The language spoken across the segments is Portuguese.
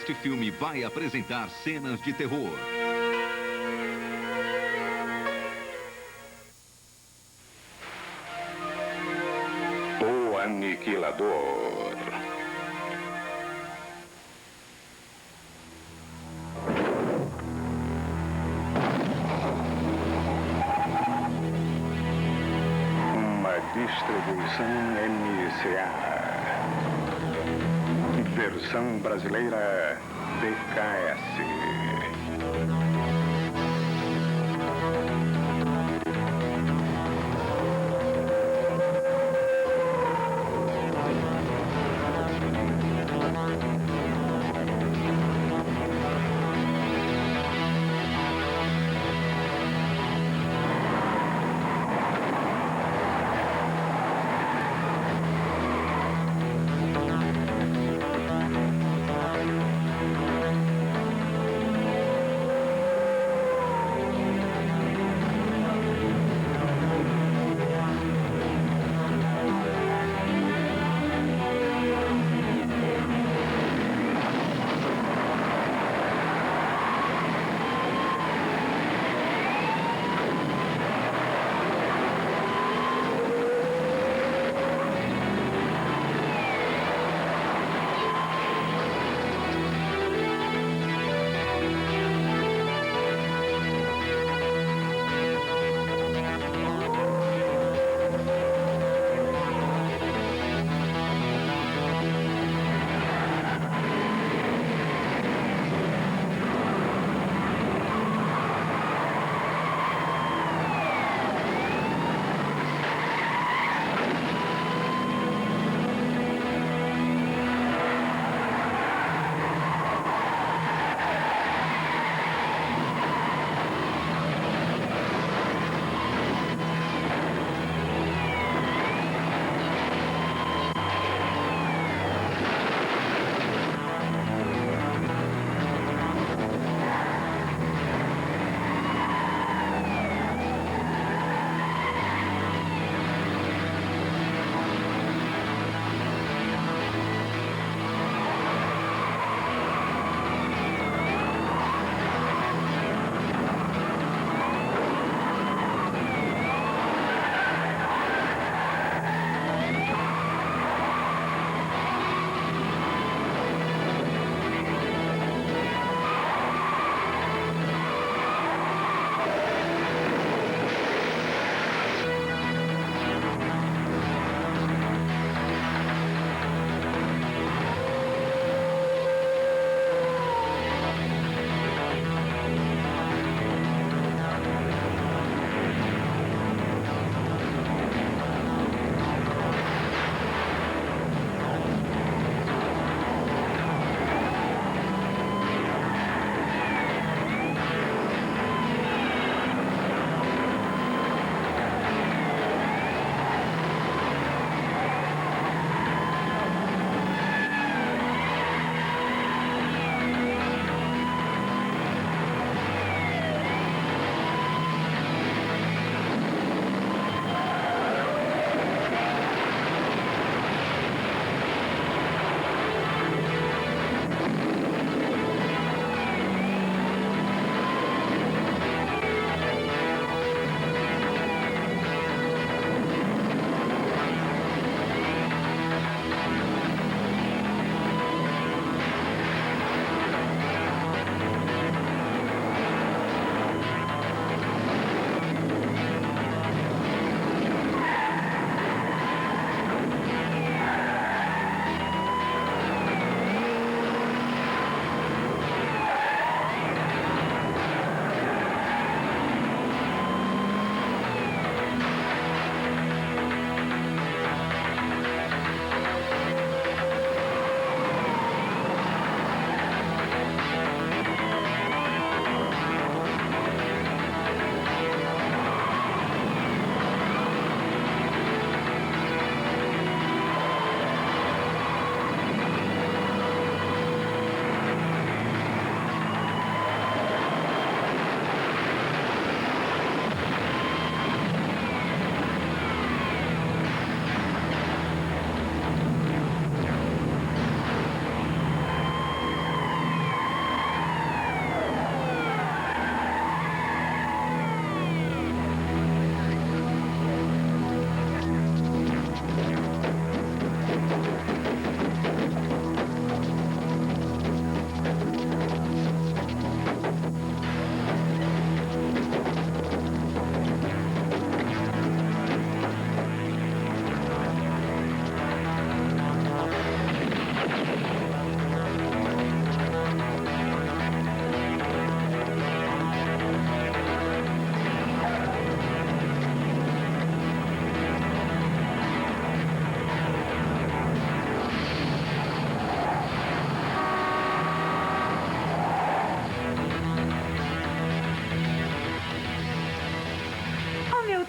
Este filme vai apresentar cenas de terror. O Aniquilador. Uma distribuição MCA. Versão brasileira DKS.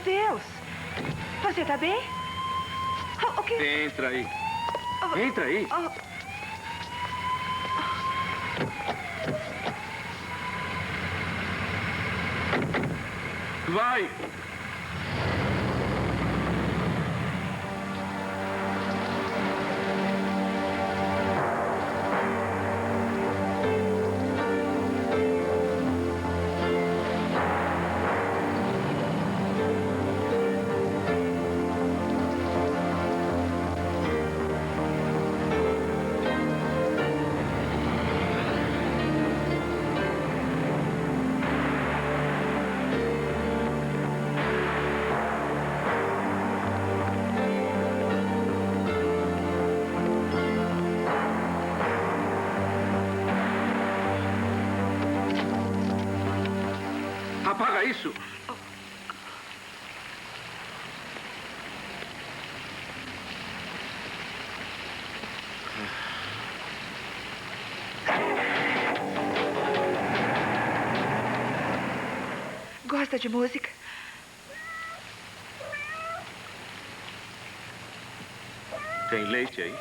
Deus! Você tá bem? O quê? Entra aí. Entra aí. Vai! Apaga isso! Gosta de música? Tem leite aí?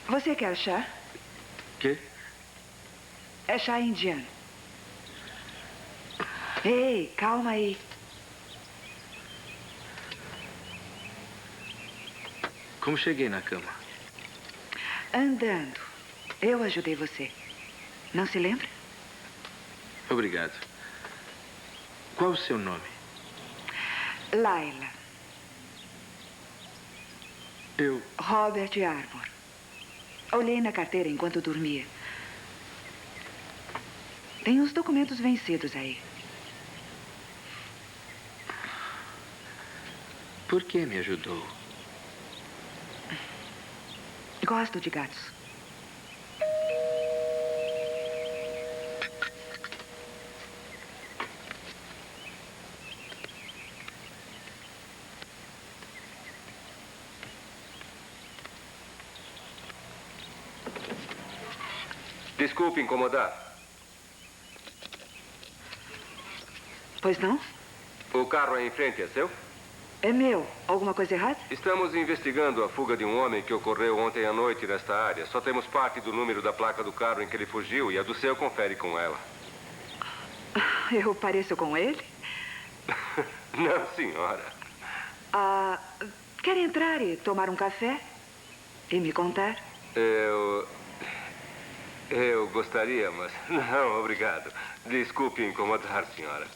Você quer chá? Quê? É chá indiano. Ei, calma aí. Como cheguei na cama? Andando. Eu ajudei você. Não se lembra? Obrigado. Qual o seu nome? Laila. Robert Armour. Olhei na carteira enquanto dormia. Tem uns documentos vencidos aí. Por que me ajudou? Gosto de gatos. Desculpe incomodar. Pois não? O carro aí em frente é seu? É meu. Alguma coisa errada? Estamos investigando a fuga de um homem que ocorreu ontem à noite nesta área. Só temos parte do número da placa do carro em que ele fugiu e a do seu confere com ela. Eu pareço com ele? Não, senhora. Quer entrar e tomar um café? E me contar? Eu gostaria, mas não, obrigado. Desculpe incomodar, senhora.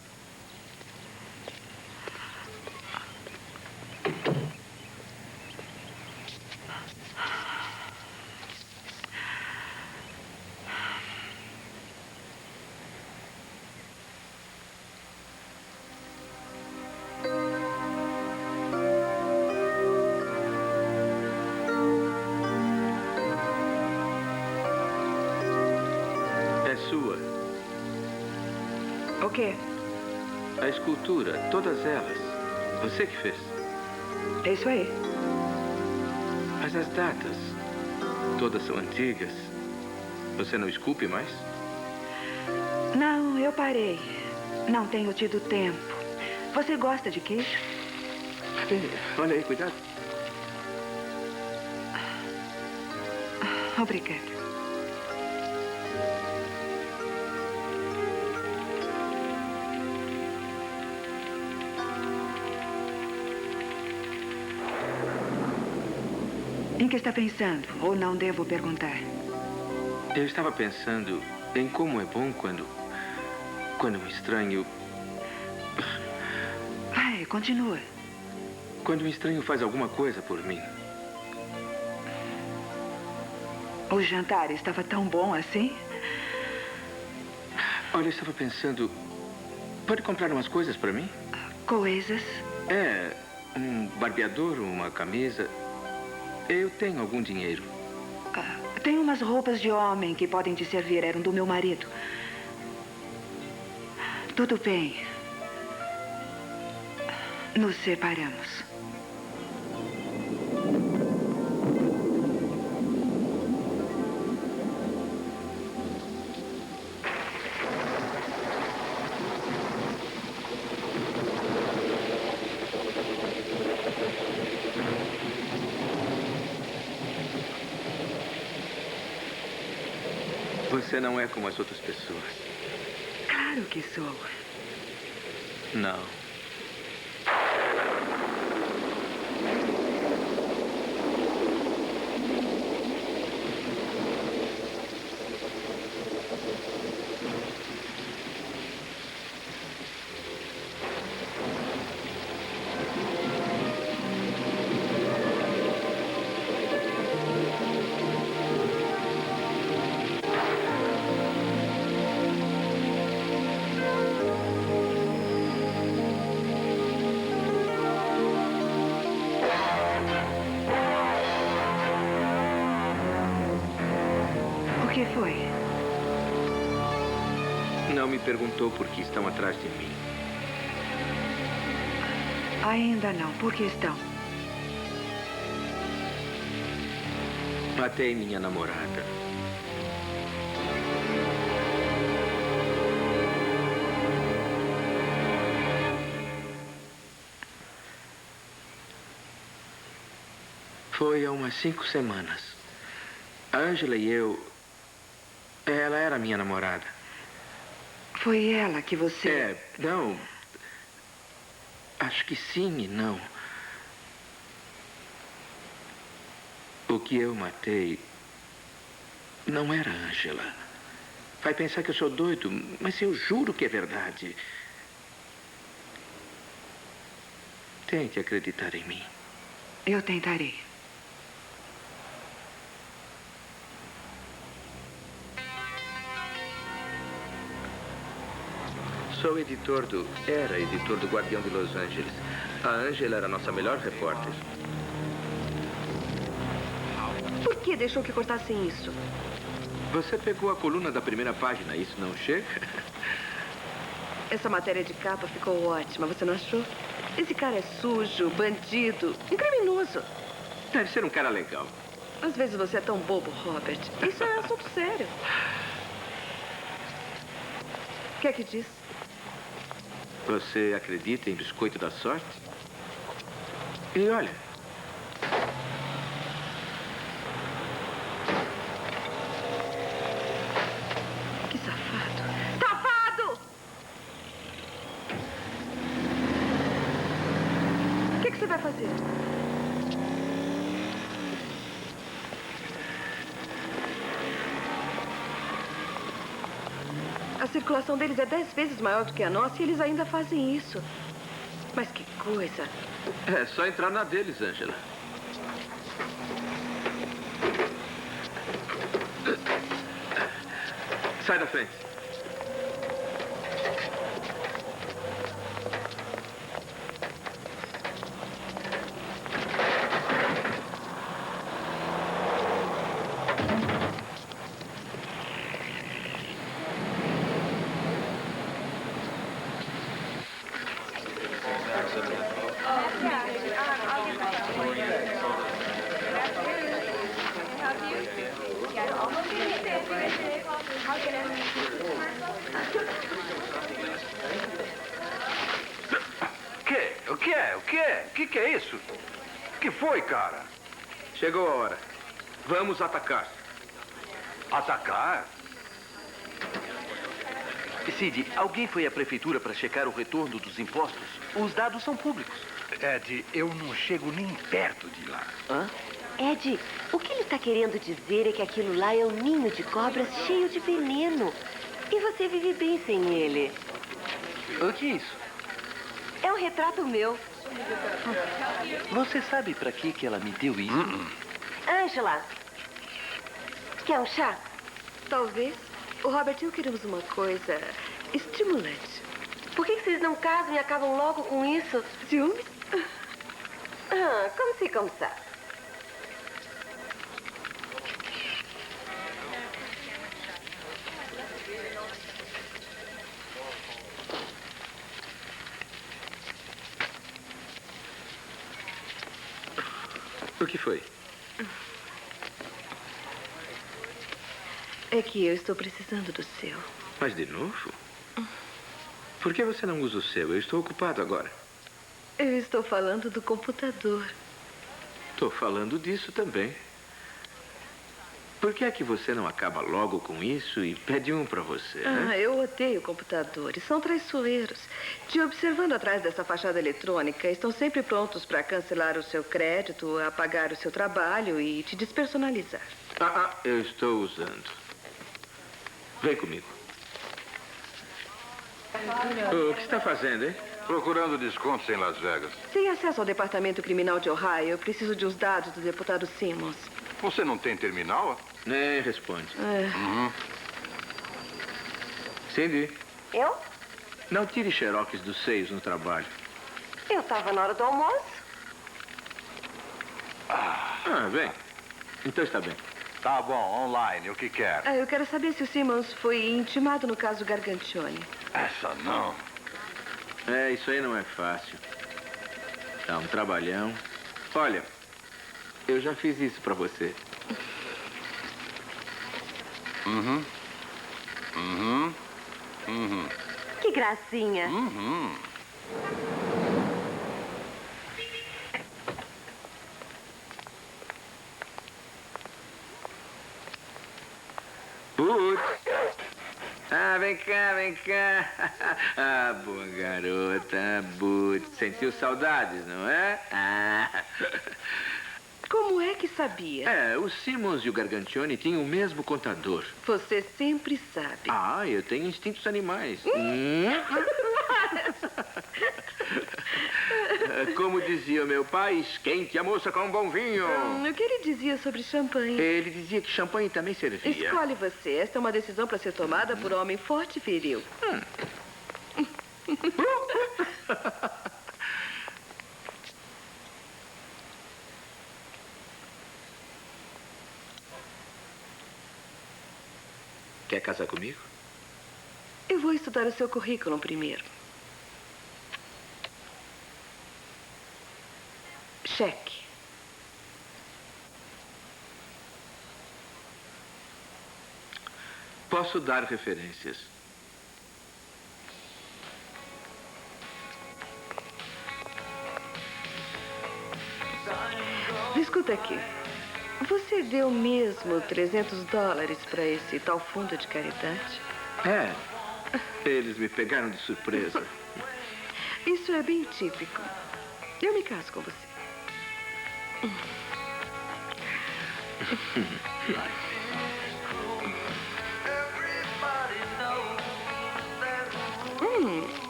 Sua. O quê? A escultura, todas elas. Você que fez. É isso aí. Mas as datas, todas são antigas. Você não esculpe mais? Não, eu parei. Não tenho tido tempo. Você gosta de queijo? Olha aí, cuidado. Obrigada. Em que está pensando? Ou não devo perguntar? Eu estava pensando em como é bom quando um estranho... Vai, continua. Quando um estranho faz alguma coisa por mim. O jantar estava tão bom assim? Olha, eu estava pensando... Pode comprar umas coisas para mim? Coisas? É, um barbeador, uma camisa. Eu tenho algum dinheiro. Tem umas roupas de homem que podem te servir. Eram do meu marido. Tudo bem. Nos separamos. Você não é como as outras pessoas. Claro que sou. Não. O que foi? Não me perguntou por que estão atrás de mim. Ainda não. Por que estão? Matei minha namorada. Foi há umas 5 semanas. A Ângela e eu... Ela era minha namorada. Foi ela que você... Não. Acho que sim e não. O que eu matei não era a Ângela. Vai pensar que eu sou doido, mas eu juro que é verdade. Tente acreditar em mim. Eu tentarei. Sou editor Era editor do Guardião de Los Angeles. A Ângela era a nossa melhor repórter. Por que deixou que cortassem isso? Você pegou a coluna da primeira página, isso não chega? Essa matéria de capa ficou ótima, você não achou? Esse cara é sujo, bandido, um criminoso. Deve ser um cara legal. Às vezes você é tão bobo, Robert. Isso é assunto sério. O que é que diz? Você acredita em biscoito da sorte? E olha... Que safado. Safado! O que você vai fazer? A circulação deles é 10 vezes maior do que a nossa e eles ainda fazem isso. Mas que coisa. É só entrar na deles, Ângela. Sai da frente. O que é isso? O que foi, cara? Chegou a hora. Vamos atacar. Atacar? Sid, alguém foi à prefeitura para checar o retorno dos impostos? Os dados são públicos. Ed, eu não chego nem perto de lá. Hã? Ed, o que ele está querendo dizer é que aquilo lá é um ninho de cobras cheio de veneno. E você vive bem sem ele. O que é isso? É um retrato meu. Você sabe para que ela me deu isso? Ângela, quer um chá? Talvez. O Robert e eu queremos uma coisa estimulante. Por que vocês não casam e acabam logo com isso? Ciúmes? Ah, como ça? O que foi? É que eu estou precisando do seu. Mas de novo? Por que você não usa o seu? Eu estou ocupado agora. Eu estou falando do computador. Estou falando disso também. Por que é que você não acaba logo com isso e pede um para você? Eu odeio computadores. São traiçoeiros. Te observando atrás dessa fachada eletrônica, estão sempre prontos para cancelar o seu crédito, apagar o seu trabalho e te despersonalizar. Eu estou usando. Vem comigo. O que está fazendo, hein? Procurando descontos em Las Vegas. Sem acesso ao departamento criminal de Ohio, eu preciso de os dados do deputado Simmons. Você não tem terminal? Nem responde. Uhum. Cindy, Eu? não tire xerox dos seios no trabalho. Eu estava na hora do almoço. Bem. Então está bem. Tá bom, online, o que quer? Eu quero saber se o Simmons foi intimado no caso Gargantione. Essa não. Isso aí não é fácil. Dá um trabalhão. Olha, eu já fiz isso para você. Que gracinha. Putz. Vem cá, vem cá. Boa garota, Putz. Sentiu saudades, não é? Como é que sabia? O Simmons e o Gargantione tinham o mesmo contador. Você sempre sabe. Eu tenho instintos animais. Como dizia meu pai, esquente a moça com um bom vinho. O que ele dizia sobre champanhe? Ele dizia que champanhe também servia. Escolhe você. Esta é uma decisão para ser tomada por um homem forte e viril. Quer casar comigo? Eu vou estudar o seu currículo primeiro. Cheque. Posso dar referências. Escuta aqui. Você deu mesmo $300 para esse tal fundo de caridade? Eles me pegaram de surpresa. Isso é bem típico. Eu me caso com você.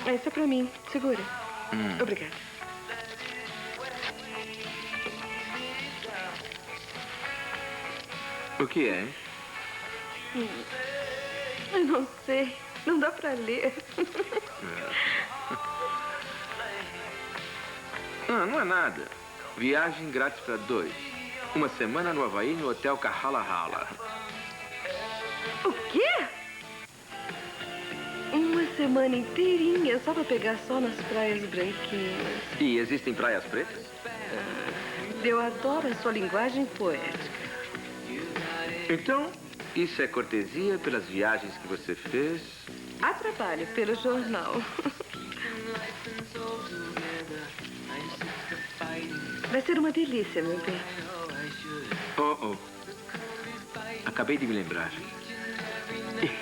Essa é pra mim. Segura. Obrigada. O que é, hein? Eu não sei. Não dá pra ler. Não é nada. Viagem grátis para 2. Uma semana no Havaí, no Hotel Kahala. O quê? Uma semana inteirinha só pra pegar sol nas praias branquinhas. E existem praias pretas? Eu adoro a sua linguagem poética. Então, isso é cortesia pelas viagens que você fez? A trabalho pelo jornal. Vai ser uma delícia, meu bem. Acabei de me lembrar.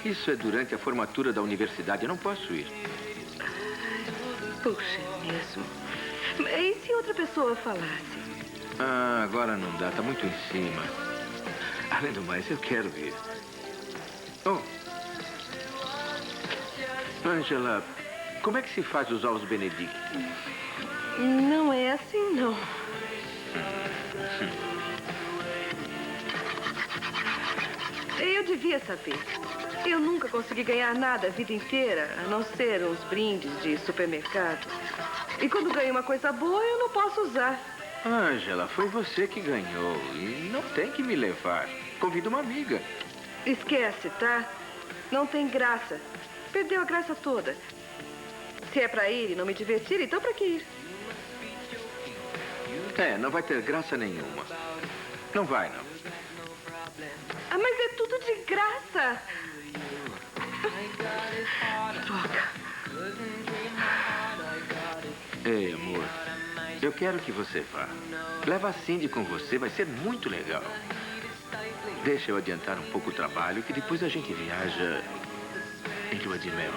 Isso é durante a formatura da universidade. Eu não posso ir. Puxa, mesmo. E se outra pessoa falasse? Agora não dá. Tá muito em cima. Além do mais, eu quero ir. Angela, como é que se faz os ovos Benedict? Não é assim, não. Eu devia saber. Eu nunca consegui ganhar nada a vida inteira, a não ser uns brindes de supermercado. E quando ganho uma coisa boa, eu não posso usar. Ângela, foi você que ganhou e não tem que me levar. Convida uma amiga. Esquece, tá? Não tem graça. Perdeu a graça toda. Se é pra ir e não me divertir, então pra que ir? Não vai ter graça nenhuma. Não vai, não. Ah, mas é tudo de graça. Droga. Ei, amor, eu quero que você vá. Leva a Cindy com você, vai ser muito legal. Deixa eu adiantar um pouco o trabalho, que depois a gente viaja em lua de mel.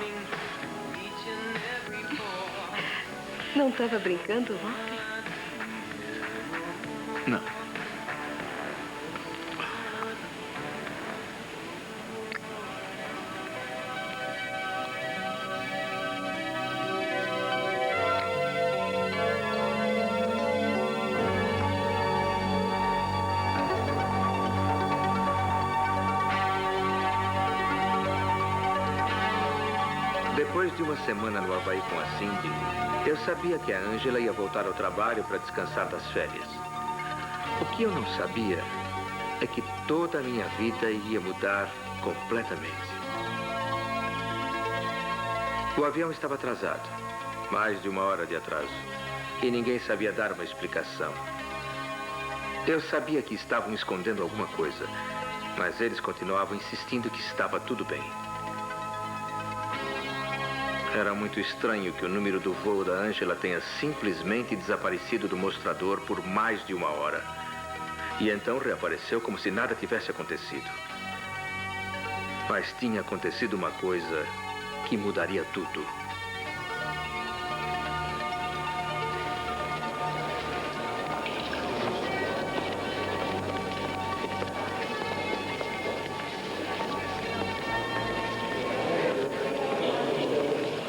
Não estava brincando ontem? Não. Depois de uma semana no Havaí com a Cindy, eu sabia que a Ângela ia voltar ao trabalho para descansar das férias. O que eu não sabia é que toda a minha vida ia mudar completamente. O avião estava atrasado, mais de 1 hora de atraso, e ninguém sabia dar uma explicação. Eu sabia que estavam escondendo alguma coisa, mas eles continuavam insistindo que estava tudo bem. Era muito estranho que o número do voo da Ângela tenha simplesmente desaparecido do mostrador por mais de 1 hora. E então reapareceu como se nada tivesse acontecido. Mas tinha acontecido uma coisa que mudaria tudo.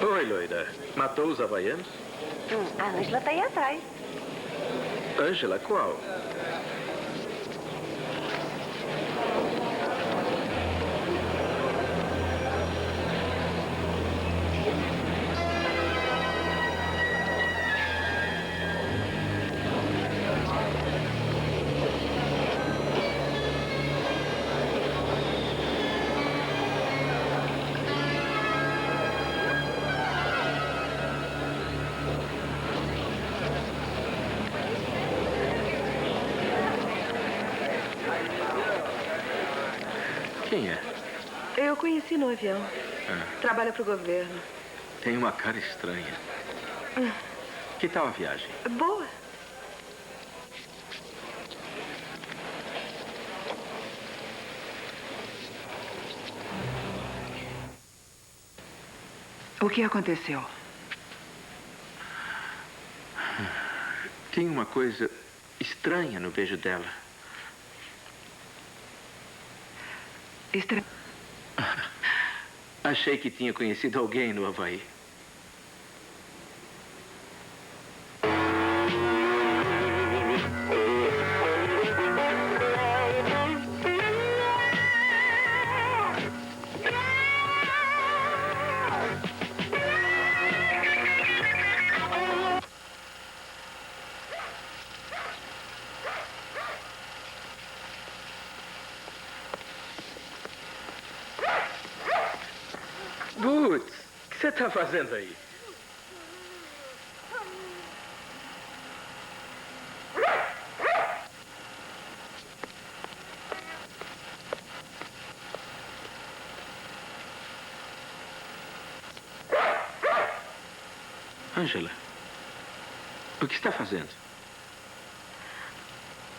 Oi, loira. Matou os havaianos? A Ângela tá aí atrás. Ângela, qual? Quem é? Eu conheci no avião. Trabalha pro governo. Tem uma cara estranha. Que tal a viagem? Boa. O que aconteceu? Tem uma coisa estranha no beijo dela. Achei que tinha conhecido alguém no Havaí. Boots, o que você está fazendo aí? Ângela, o que está fazendo?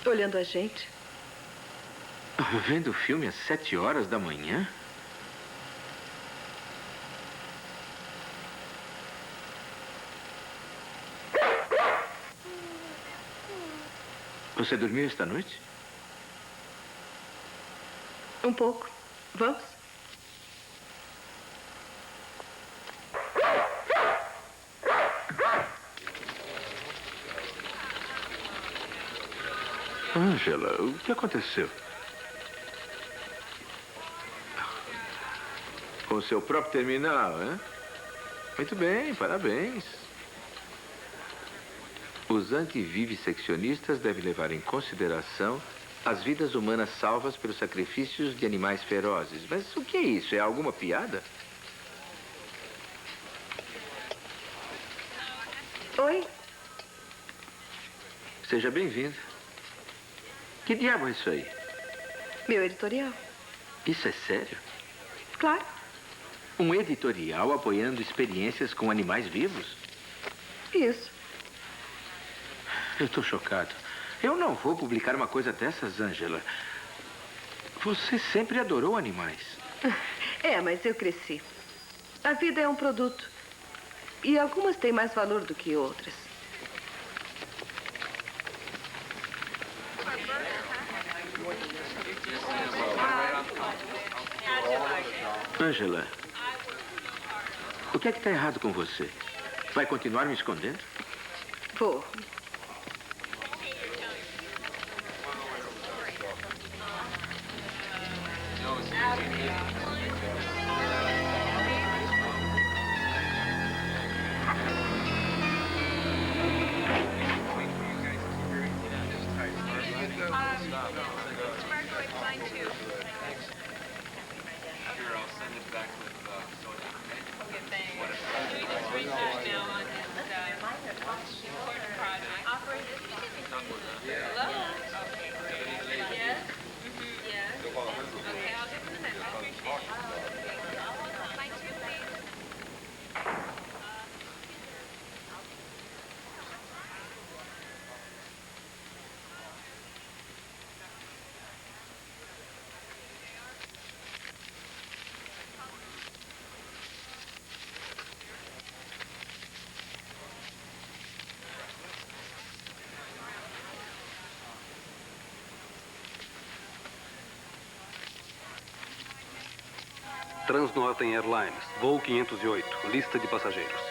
Olhando a gente. Vendo o filme às 7 horas da manhã? Você dormiu esta noite? Um pouco. Vamos? Ângela, o que aconteceu? Com o seu próprio terminal, hein? Muito bem, parabéns. Os antivivisseccionistas devem levar em consideração as vidas humanas salvas pelos sacrifícios de animais ferozes. Mas o que é isso? É alguma piada? Oi? Seja bem-vindo. Que diabo é isso aí? Meu editorial. Isso é sério? Claro. Um editorial apoiando experiências com animais vivos? Isso. Eu estou chocado. Eu não vou publicar uma coisa dessas, Angela. Você sempre adorou animais. É, mas eu cresci. A vida é um produto. E algumas têm mais valor do que outras. Angela, o que é que está errado com você? Vai continuar me escondendo? Vou. Transnorten Airlines, voo 508, lista de passageiros.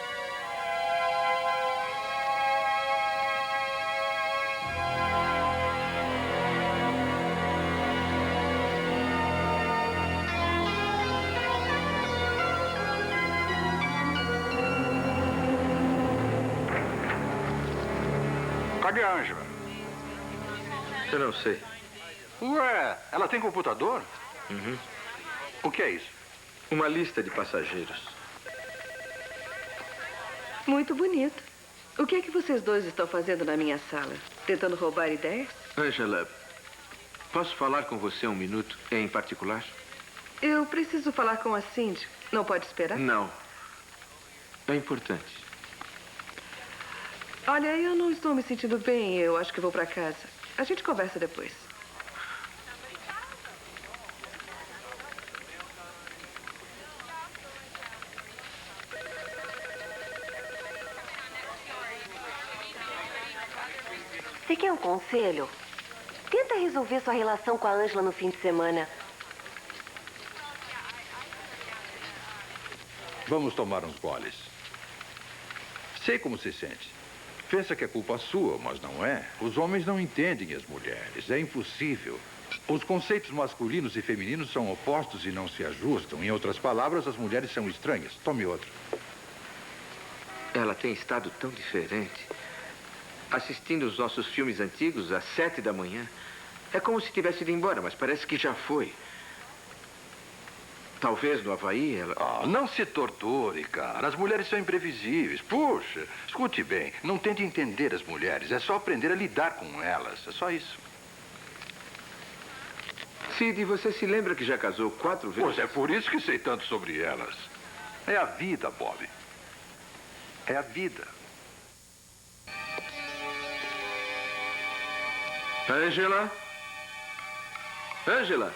Cadê a Ângela? Eu não sei. Ué, ela tem computador? Uhum. O que é isso? Uma lista de passageiros. Muito bonito. O que é que vocês dois estão fazendo na minha sala? Tentando roubar ideias? Angela, posso falar com você um minuto em particular? Eu preciso falar com a Cindy. Não pode esperar? Não. É importante. Olha, eu não estou me sentindo bem. Eu acho que vou para casa. A gente conversa depois. Você quer um conselho? Tenta resolver sua relação com a Ângela no fim de semana. Vamos tomar uns goles. Sei como se sente. Pensa que é culpa sua, mas não é. Os homens não entendem as mulheres. É impossível. Os conceitos masculinos e femininos são opostos e não se ajustam. Em outras palavras, as mulheres são estranhas. Tome outro. Ela tem estado tão diferente. Assistindo os nossos filmes antigos às 7 da manhã. É como se tivesse ido embora, mas parece que já foi. Talvez no Havaí ela... Ah, não se torture, cara. As mulheres são imprevisíveis. Puxa, escute bem. Não tente entender as mulheres. É só aprender a lidar com elas. É só isso. Sid, você se lembra que já casou 4 vezes? Pois é por isso que sei tanto sobre elas. É a vida, Bob. É a vida. Angela? Angela?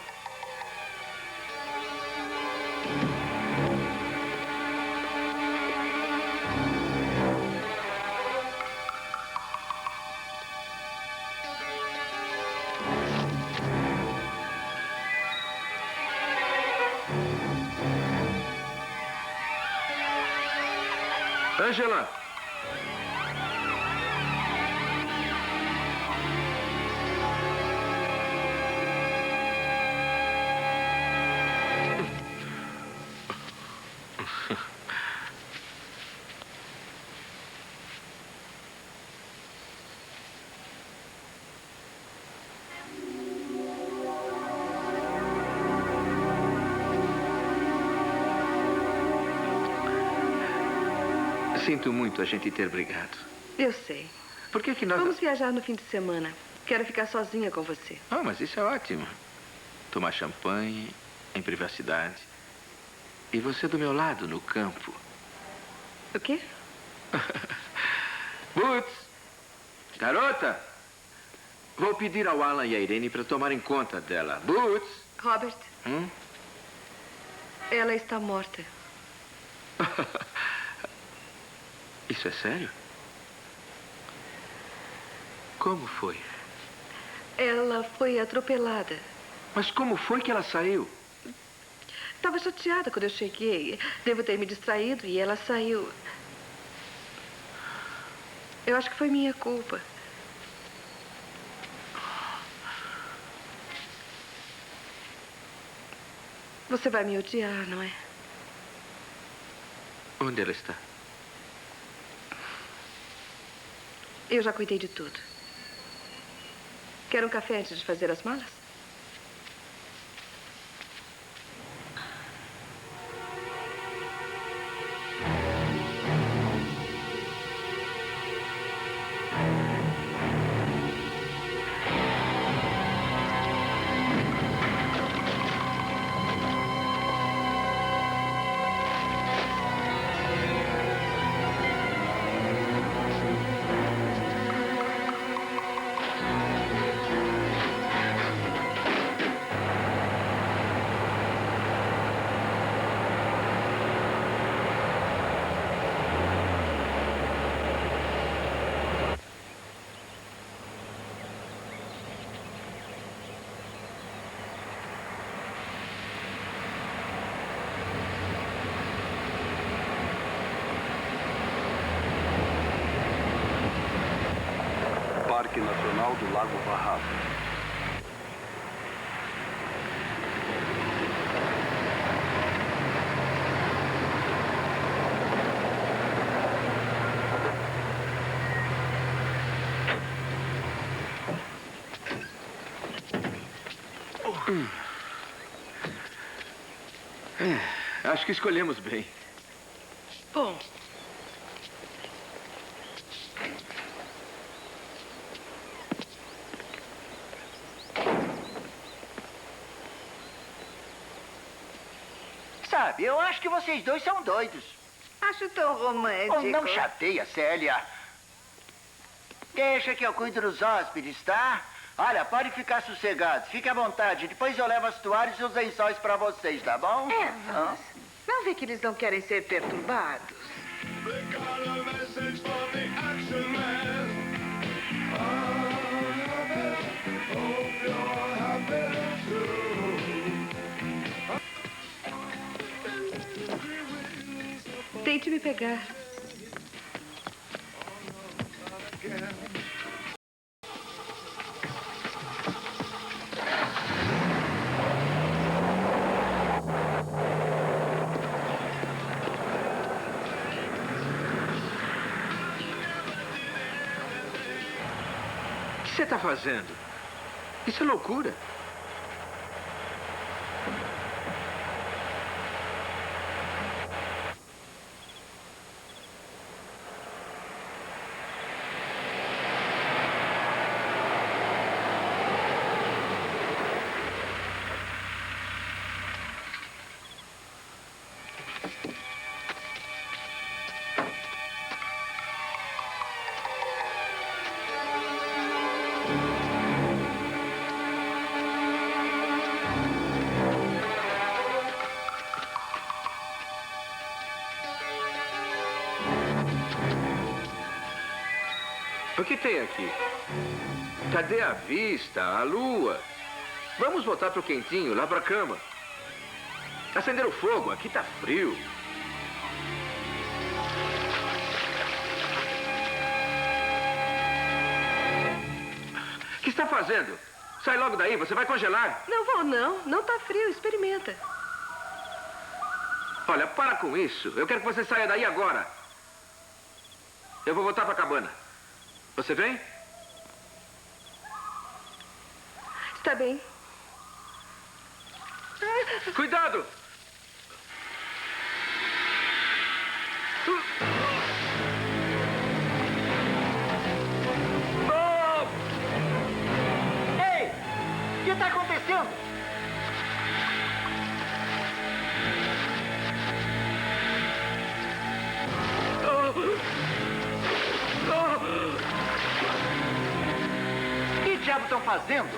Angela? Sinto muito a gente ter brigado. Eu sei. Por que que nós... Vamos viajar no fim de semana. Quero ficar sozinha com você. Ah, mas isso é ótimo. Tomar champanhe, em privacidade. E você do meu lado, no campo. O quê? Boots! Garota! Vou pedir ao Alan e à Irene para tomarem conta dela. Boots! Robert, ela está morta. Isso é sério? Como foi? Ela foi atropelada. Mas como foi que ela saiu? Estava chateada quando eu cheguei. Devo ter me distraído e ela saiu. Eu acho que foi minha culpa. Você vai me odiar, não é? Onde ela está? Eu já cuidei de tudo. Quer um café antes de fazer as malas? Parque Nacional do Lago Barrafa. Acho que escolhemos bem. Bom. Sabe, eu acho que vocês dois são doidos. Acho tão romântico. Oh, não chateia, Célia. Deixa que eu cuido dos hóspedes, tá? Olha, pode ficar sossegados. Fique à vontade. Depois eu levo as toalhas e os lençóis pra vocês, tá bom? Evans, não vê que eles não querem ser perturbados? Tente me pegar. O que você está fazendo? Isso é loucura. O que tem aqui? Cadê a vista, a lua? Vamos voltar pro quentinho, lá pra cama. Acender o fogo, aqui tá frio. O que está fazendo? Sai logo daí, você vai congelar. Não vou, não. Não tá frio, experimenta. Olha, para com isso. Eu quero que você saia daí agora. Eu vou voltar pra cabana. Você vem? Está bem. Cuidado! está acontecendo? O que diabo estão fazendo?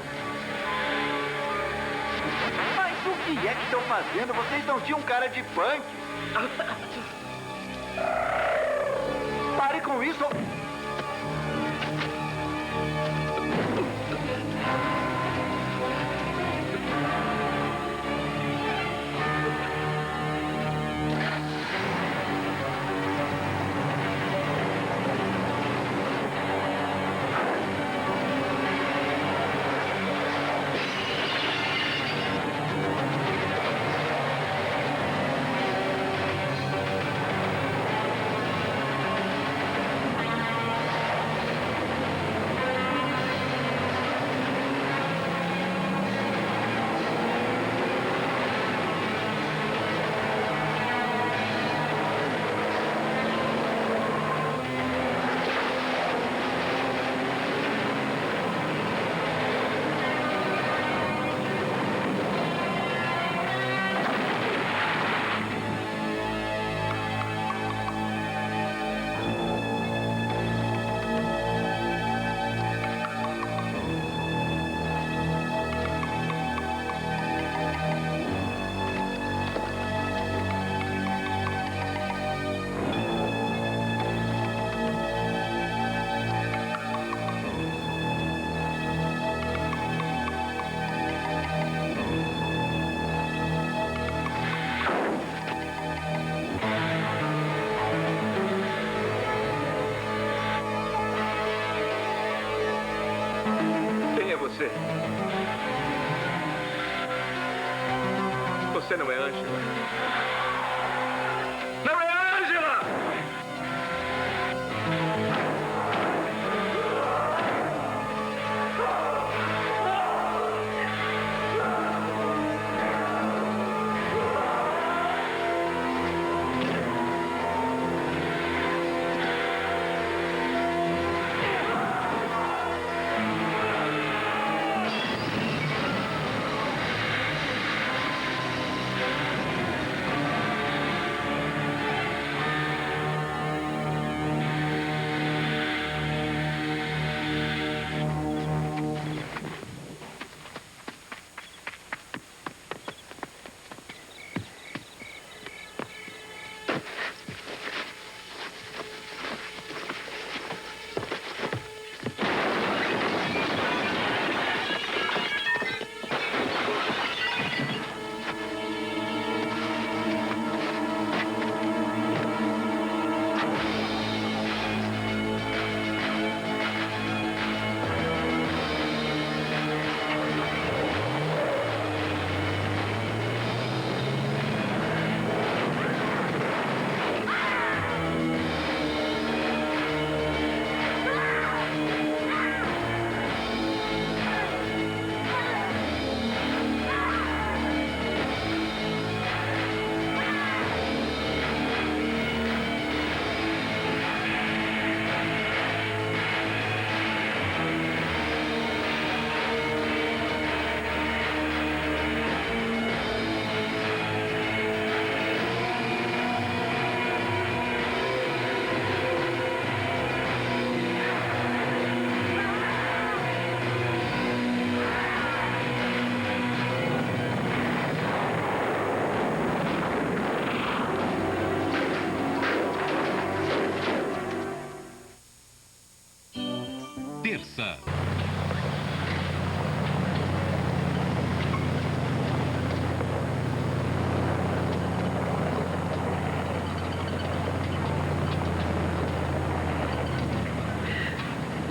Mas o que é que estão fazendo? Vocês não tinham cara de punk. Pare com isso. Quem é você? Você não é Ângela? Não é Ângela! Terça.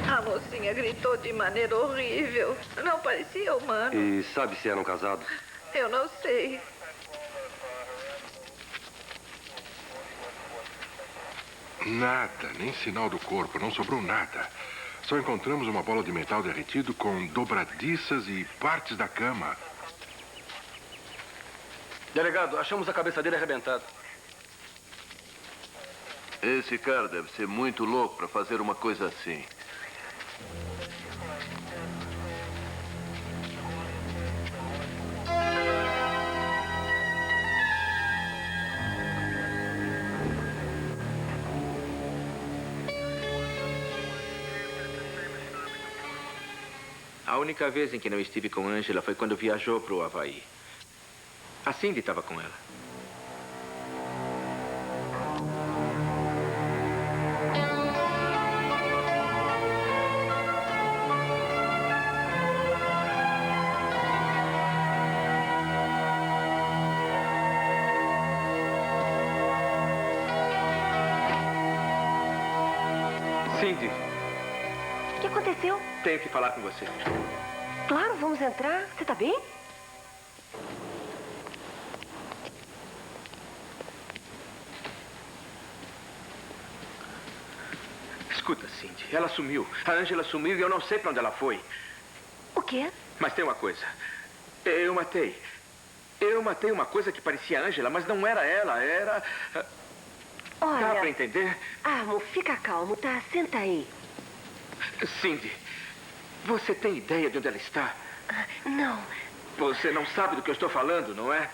A mocinha gritou de maneira horrível. Não parecia humano. E sabe se eram casados? Eu não sei. Nada, nem sinal do corpo, não sobrou nada. Só encontramos uma bola de metal derretido com dobradiças e partes da cama. Delegado, achamos a cabeça dele arrebentada. Esse cara deve ser muito louco para fazer uma coisa assim. A única vez em que não estive com Angela foi quando viajou para o Havaí. A Cindy estava com ela. Cindy. O que aconteceu? Tenho que falar com você. Claro, vamos entrar. Você tá bem? Escuta, Cindy, ela sumiu. A Angela sumiu e eu não sei para onde ela foi. O quê? Mas tem uma coisa. Eu matei uma coisa que parecia Angela, mas não era ela, era... Olha... Dá para entender? Amo, fica calmo, tá? Senta aí. Cindy, você tem ideia de onde ela está? Não. Você não sabe do que eu estou falando, não é?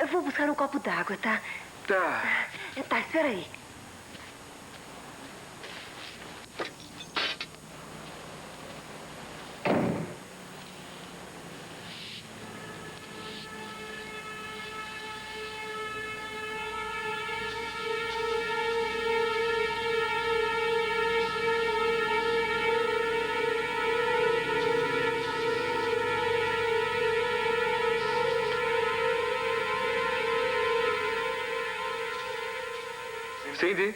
Eu vou buscar um copo d'água, tá? Tá. Tá, espera aí. Cindy?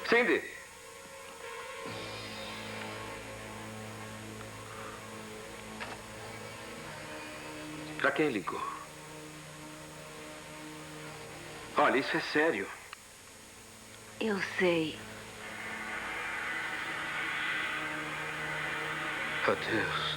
Cindy? Pra quem ligou? Olha, isso é sério. Eu sei. Adeus.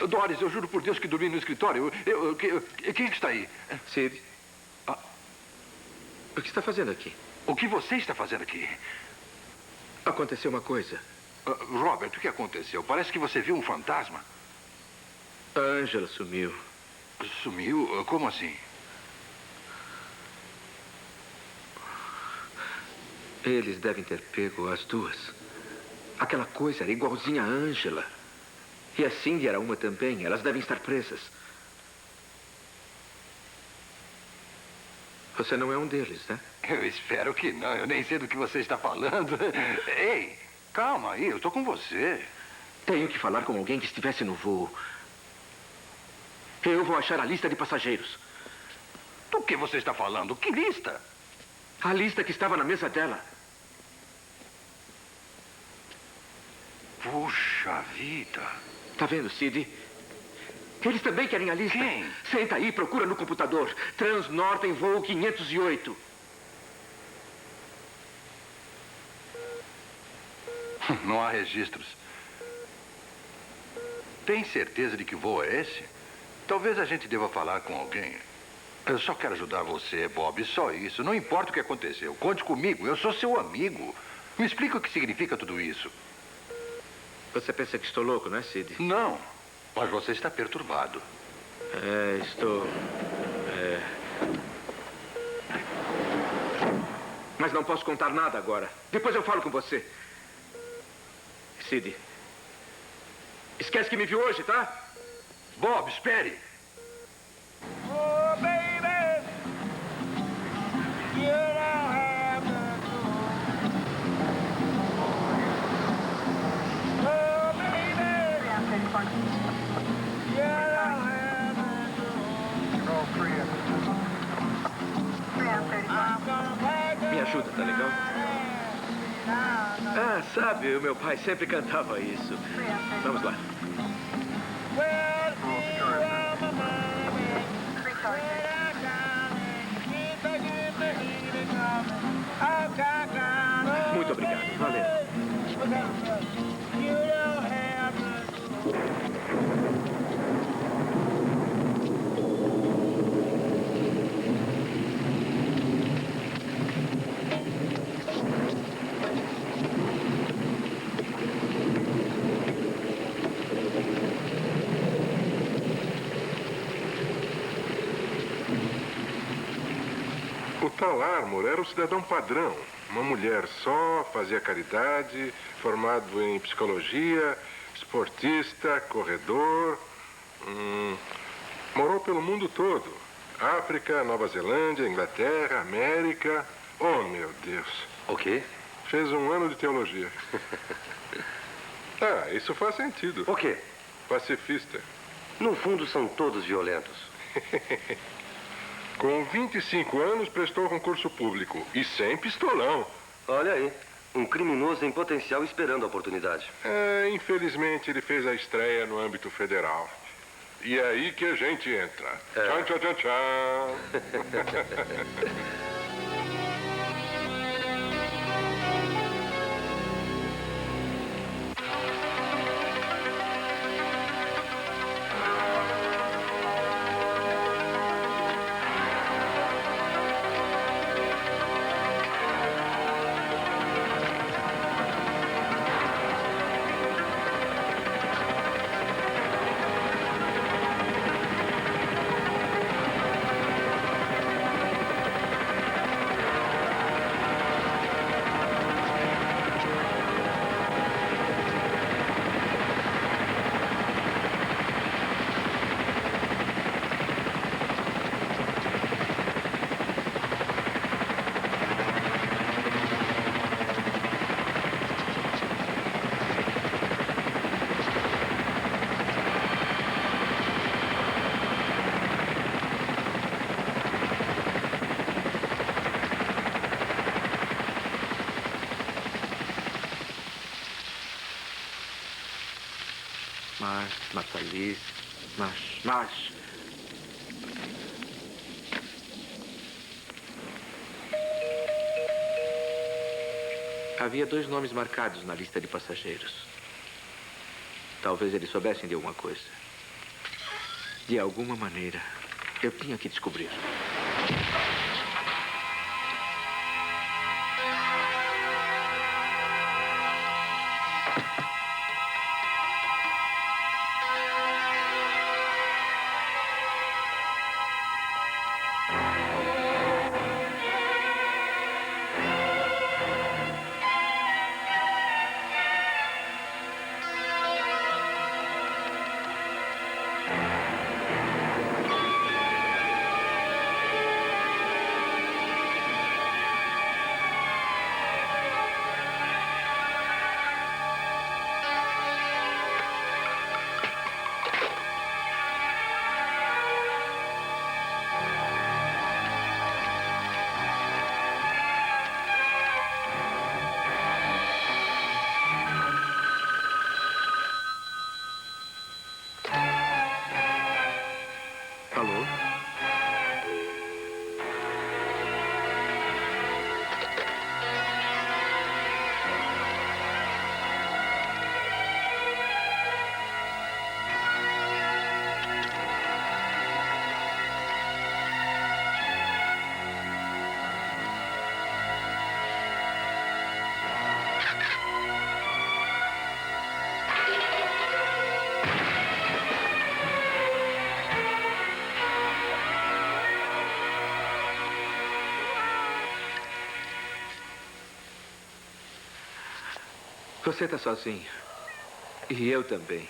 Doris, eu juro por Deus que dormi no escritório. Quem está aí? Sid. O que está fazendo aqui? O que você está fazendo aqui? Aconteceu uma coisa. Robert, o que aconteceu? Parece que você viu um fantasma. A Angela sumiu. Sumiu? Como assim? Eles devem ter pego as duas. Aquela coisa era igualzinha a Angela. E a Cindy era uma também. Elas devem estar presas. Você não é um deles, né? Eu espero que não. Eu nem sei do que você está falando. Ei, calma aí. Eu estou com você. Tenho que falar com alguém que estivesse no voo. Eu vou achar a lista de passageiros. Do que você está falando? Que lista? A lista que estava na mesa dela. Puxa vida. Tá vendo, Sid? Eles também querem a lista. Quem? Senta aí, procura no computador. Transnorte em voo 508. Não há registros. Tem certeza de que voo é esse? Talvez a gente deva falar com alguém. Eu só quero ajudar você, Bob, só isso. Não importa o que aconteceu. Conte comigo, eu sou seu amigo. Me explica o que significa tudo isso. Você pensa que estou louco, não é, Sid? Não, mas você está perturbado. Estou... Mas não posso contar nada agora. Depois eu falo com você. Sid, esquece que me viu hoje, tá? Bob, espere. Oh, baby, you don't have to go. Oh, baby, you don't have to go. Control 3. Me ajuda, tá legal? Ah, sabe, o meu pai sempre cantava isso. Vamos lá. Muito obrigado, valeu. O tal Armour era o cidadão padrão. Uma mulher só, fazia caridade, formado em psicologia, esportista, corredor. Morou pelo mundo todo. África, Nova Zelândia, Inglaterra, América. Oh, meu Deus. O quê? Fez um ano de teologia. Ah, isso faz sentido. O quê? Pacifista. No fundo, são todos violentos. Com 25 anos, prestou concurso público. E sem pistolão. Olha aí, um criminoso em potencial esperando a oportunidade. Infelizmente, ele fez a estreia no âmbito federal. E é aí que a gente entra. Tchau, tchau, tchau, tchau. Marsalis, March. Havia 2 nomes marcados na lista de passageiros. Talvez eles soubessem de alguma coisa. De alguma maneira, eu tinha que descobrir. Você está sozinho. E eu também.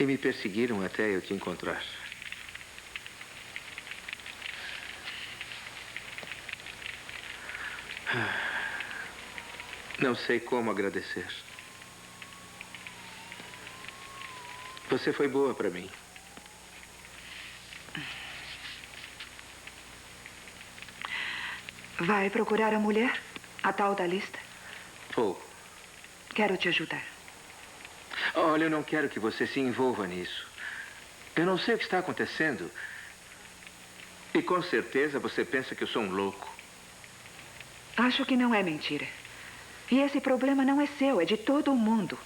E me perseguiram até eu te encontrar. Não sei como agradecer. Você foi boa para mim. Vai procurar a mulher? A tal da lista? Vou. Quero te ajudar. Olha, eu não quero que você se envolva nisso. Eu não sei o que está acontecendo. E com certeza você pensa que eu sou um louco. Acho que não é mentira. E esse problema não é seu, é de todo mundo.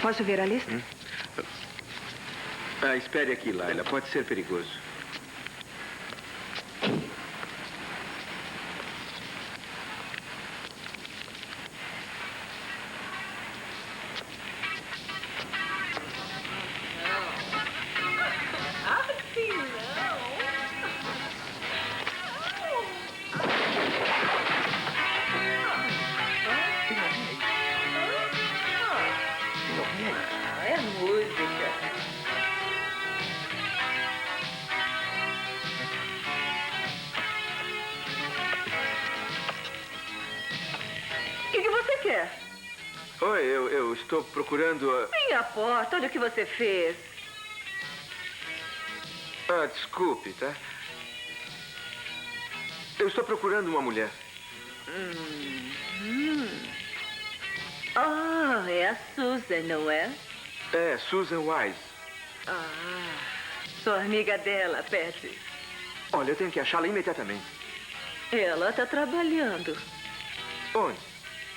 Posso ver a lista? Espere aqui, Laila. Pode ser perigoso. É música. O que você quer? Oi, eu estou procurando a... Minha porta, olha o que você fez. Desculpe, tá? Eu estou procurando uma mulher. Ah, é a Susan, não é? É, Susan Wise. Sou amiga dela, Patty. Olha, eu tenho que achá-la imediatamente. Ela está trabalhando. Onde?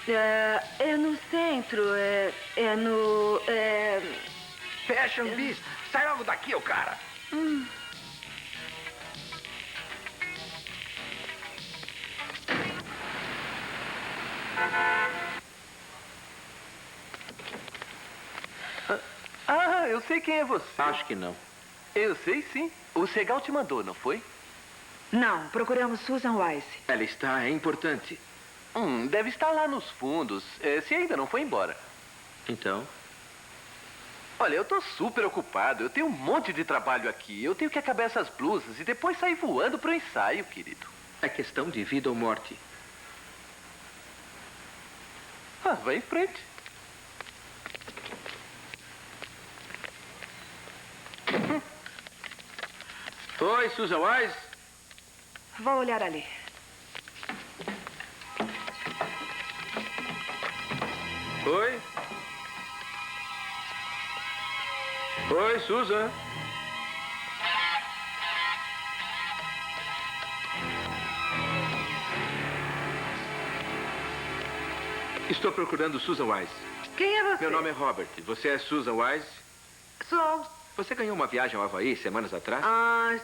É no centro, é no... Fashion Beast. Sai logo daqui, ô cara. Ah, eu sei quem é você. Acho que não. Eu sei, sim. O Segal te mandou, não foi? Não, procuramos Susan Wise. Ela está, é importante. Deve estar lá nos fundos, se ainda não foi embora. Então? Olha, eu tô super ocupado. Eu tenho um monte de trabalho aqui. Eu tenho que acabar essas blusas e depois sair voando pro ensaio, querido. É questão de vida ou morte. Vai em frente. Oi, Susan Wise. Vou olhar ali. Oi. Oi, Susan. Estou procurando Susan Wise. Quem é você? Meu nome é Robert. Você é Susan Wise? Sou. Você ganhou uma viagem ao Havaí semanas atrás?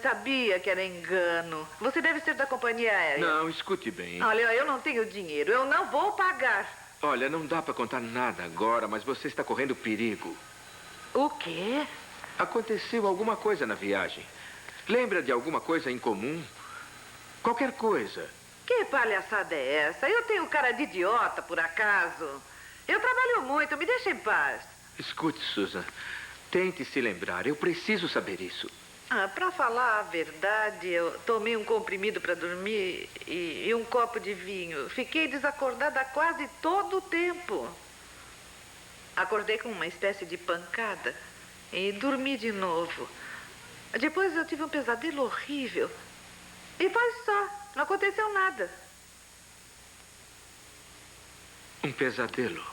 Sabia que era engano. Você deve ser da companhia aérea. Não, escute bem. Olha, eu não tenho dinheiro. Eu não vou pagar. Olha, não dá para contar nada agora, mas você está correndo perigo. O quê? Aconteceu alguma coisa na viagem. Lembra de alguma coisa em comum? Qualquer coisa. Que palhaçada é essa? Eu tenho cara de idiota, por acaso? Eu trabalho muito, me deixa em paz. Escute, Susan. Tente se lembrar. Eu preciso saber isso. Pra falar a verdade, eu tomei um comprimido para dormir e um copo de vinho. Fiquei desacordada quase todo o tempo. Acordei com uma espécie de pancada e dormi de novo. Depois eu tive um pesadelo horrível. E foi só. Não aconteceu nada. Um pesadelo.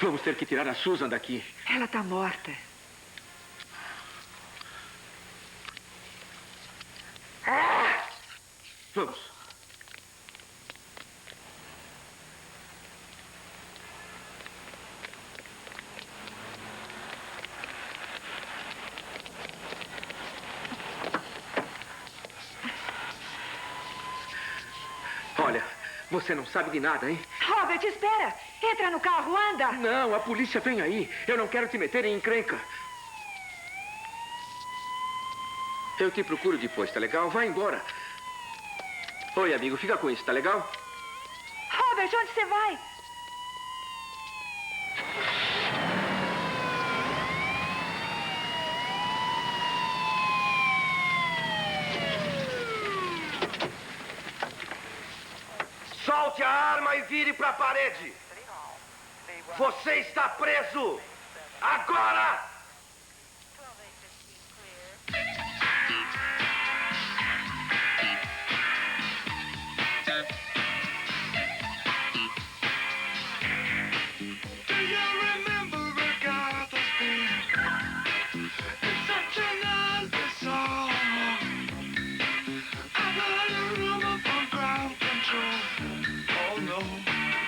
Vamos ter que tirar a Susan daqui. Ela está morta. Vamos. Olha, você não sabe de nada, hein? Robert, espera! Entra no carro, anda! Não, a polícia vem aí. Eu não quero te meter em encrenca. Eu te procuro depois, tá legal? Vai embora. Oi, amigo, fica com isso, tá legal? Robert, onde você vai? Solte a arma e vire para a parede. Você está preso. Agora!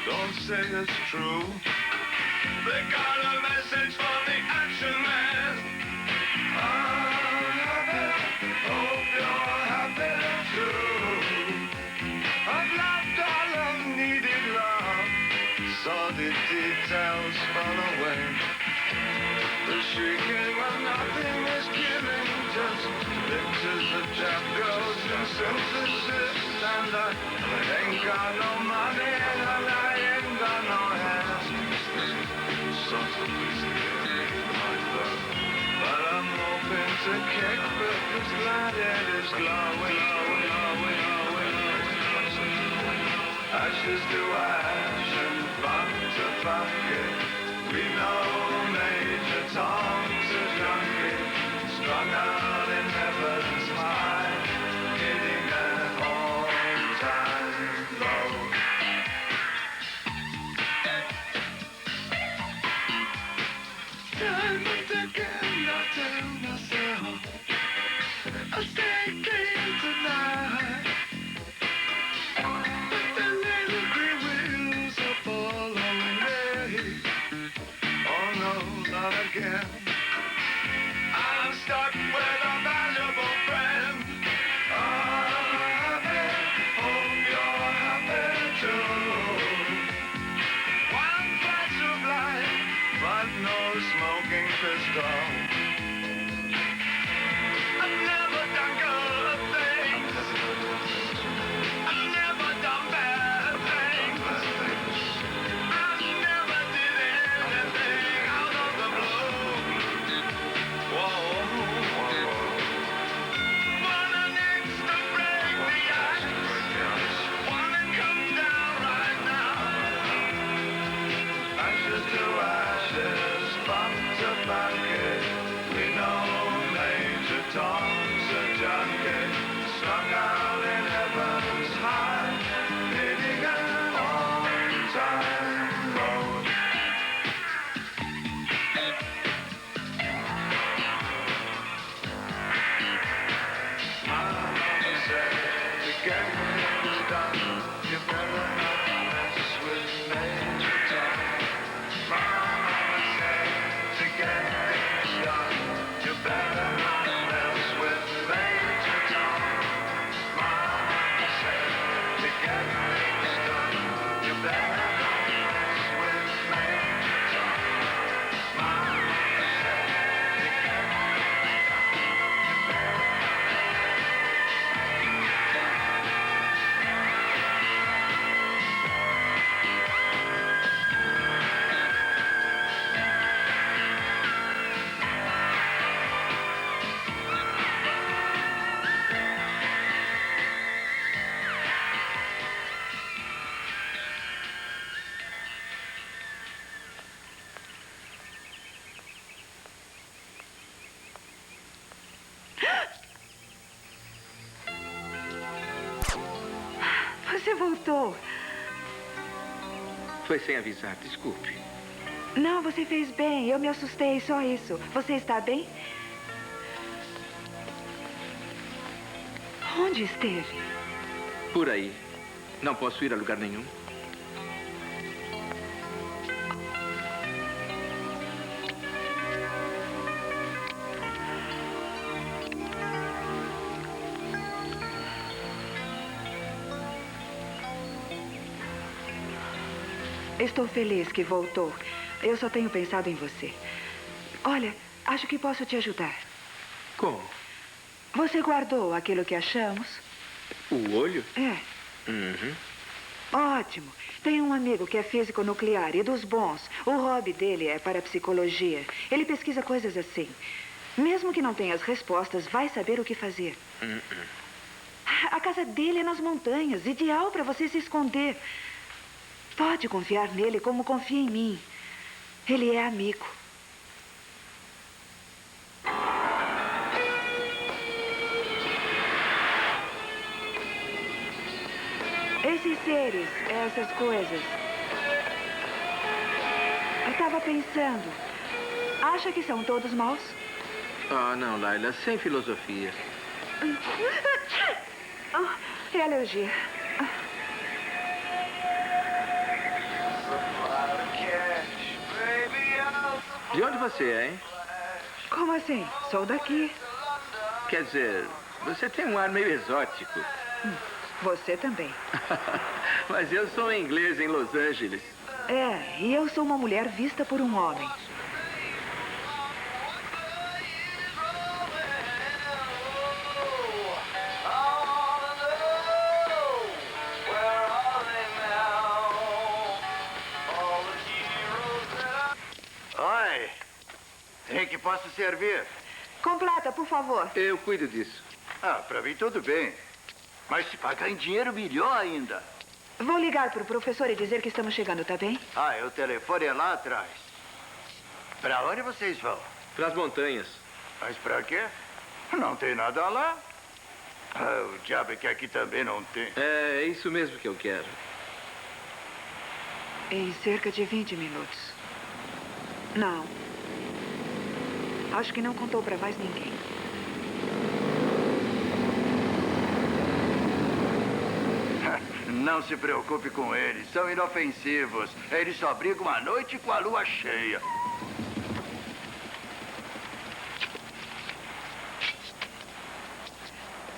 don't say it's true. They got a message from the action man. I'm happy, hope you're happy too. I've loved all I've needed love, saw the details fall away. The shrieking of nothing is killing, just pictures of Jack girls and synthesis. And I ain't got no money and I ain't got no hands. But I'm hoping to kick because glad it is glowing. Ashes to ash and fun to bucket. We know Major Tom's a junkie, strung out in heaven's high, hitting an all-time low. Time and again I tell myself I'll stay clean tonight, but the little green wheels are following me. Oh no, not again. I'm stuck with a valuable friend. I'm happy, hope you're happy too. One flash of light, but no smoking pistol. I've never done good things. I've never done bad things. I never did anything out of the blue. Whoa. Want an instant break the ice. Wanna come down right now. Ashes to ashes, bump to bucket. We know Major Tom's a junkie, strung out in heaven's high, hitting an all-time road. My mama said, the game is done, you better not mess with Major Tom. My mama said, the game is done, you better not mess with Major Tom. My mama said, the game is done, you better not mess with Major Tom. My mama said, the game is done, you better not. Você voltou. Foi sem avisar, desculpe. Não, você fez bem. Eu me assustei, só isso. Você está bem? Onde esteve? Por aí. Não posso ir a lugar nenhum. Estou feliz que voltou. Eu só tenho pensado em você. Olha, acho que posso te ajudar. Como? Você guardou aquilo que achamos? O olho? É. Uhum. Ótimo. Tem um amigo que é físico nuclear e dos bons. O hobby dele é parapsicologia. Ele pesquisa coisas assim. Mesmo que não tenha as respostas, vai saber o que fazer. A casa dele é nas montanhas, ideal para você se esconder. Pode confiar nele como confia em mim. Ele é amigo. Esses seres, essas coisas. Eu estava pensando. Acha que são todos maus? Ah, não, Laila, sem filosofia. É alergia. De onde você é, hein? Como assim? Sou daqui. Quer dizer, você tem um ar meio exótico. Você também. Mas eu sou inglês em Los Angeles. É, e eu sou uma mulher vista por um homem. Oi. Em que posso servir? Completa, por favor. Eu cuido disso. Ah, pra mim tudo bem. Mas se pagar em dinheiro, melhor ainda. Vou ligar pro professor e dizer que estamos chegando, tá bem? Ah, o telefone é lá atrás. Pra onde vocês vão? Para as montanhas. Mas pra quê? Não tem nada lá. Ah, o diabo é que aqui também não tem. É isso mesmo que eu quero. Em cerca de 20 minutos. Não. Acho que não contou pra mais ninguém. Não se preocupe com eles, são inofensivos. Eles só brigam à noite com a lua cheia.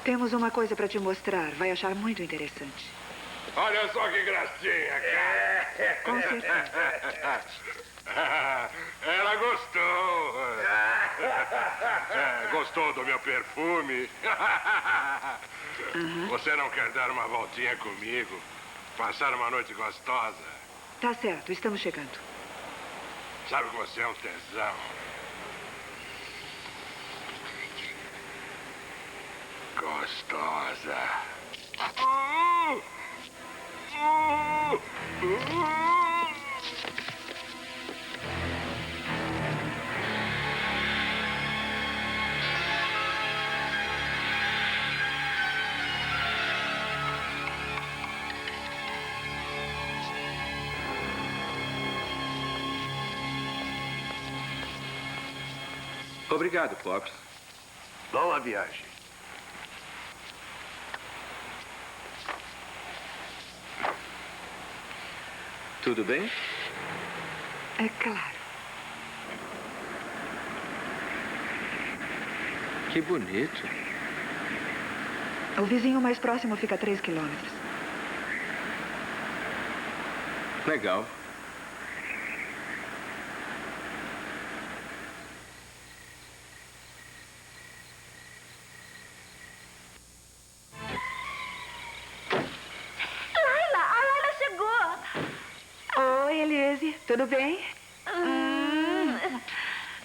Temos uma coisa pra te mostrar. Vai achar muito interessante. Olha só que gracinha, cara. Com certeza. Ela gostou. Gostou do meu perfume? Você não quer dar uma voltinha comigo? Passar uma noite gostosa? Tá certo, estamos chegando. Sabe que você é um tesão. Gostosa. Obrigado, Pops. Boa viagem. Tudo bem? É claro. Que bonito. O vizinho mais próximo fica a 3 quilômetros. Legal. Oi, Elise. Tudo bem?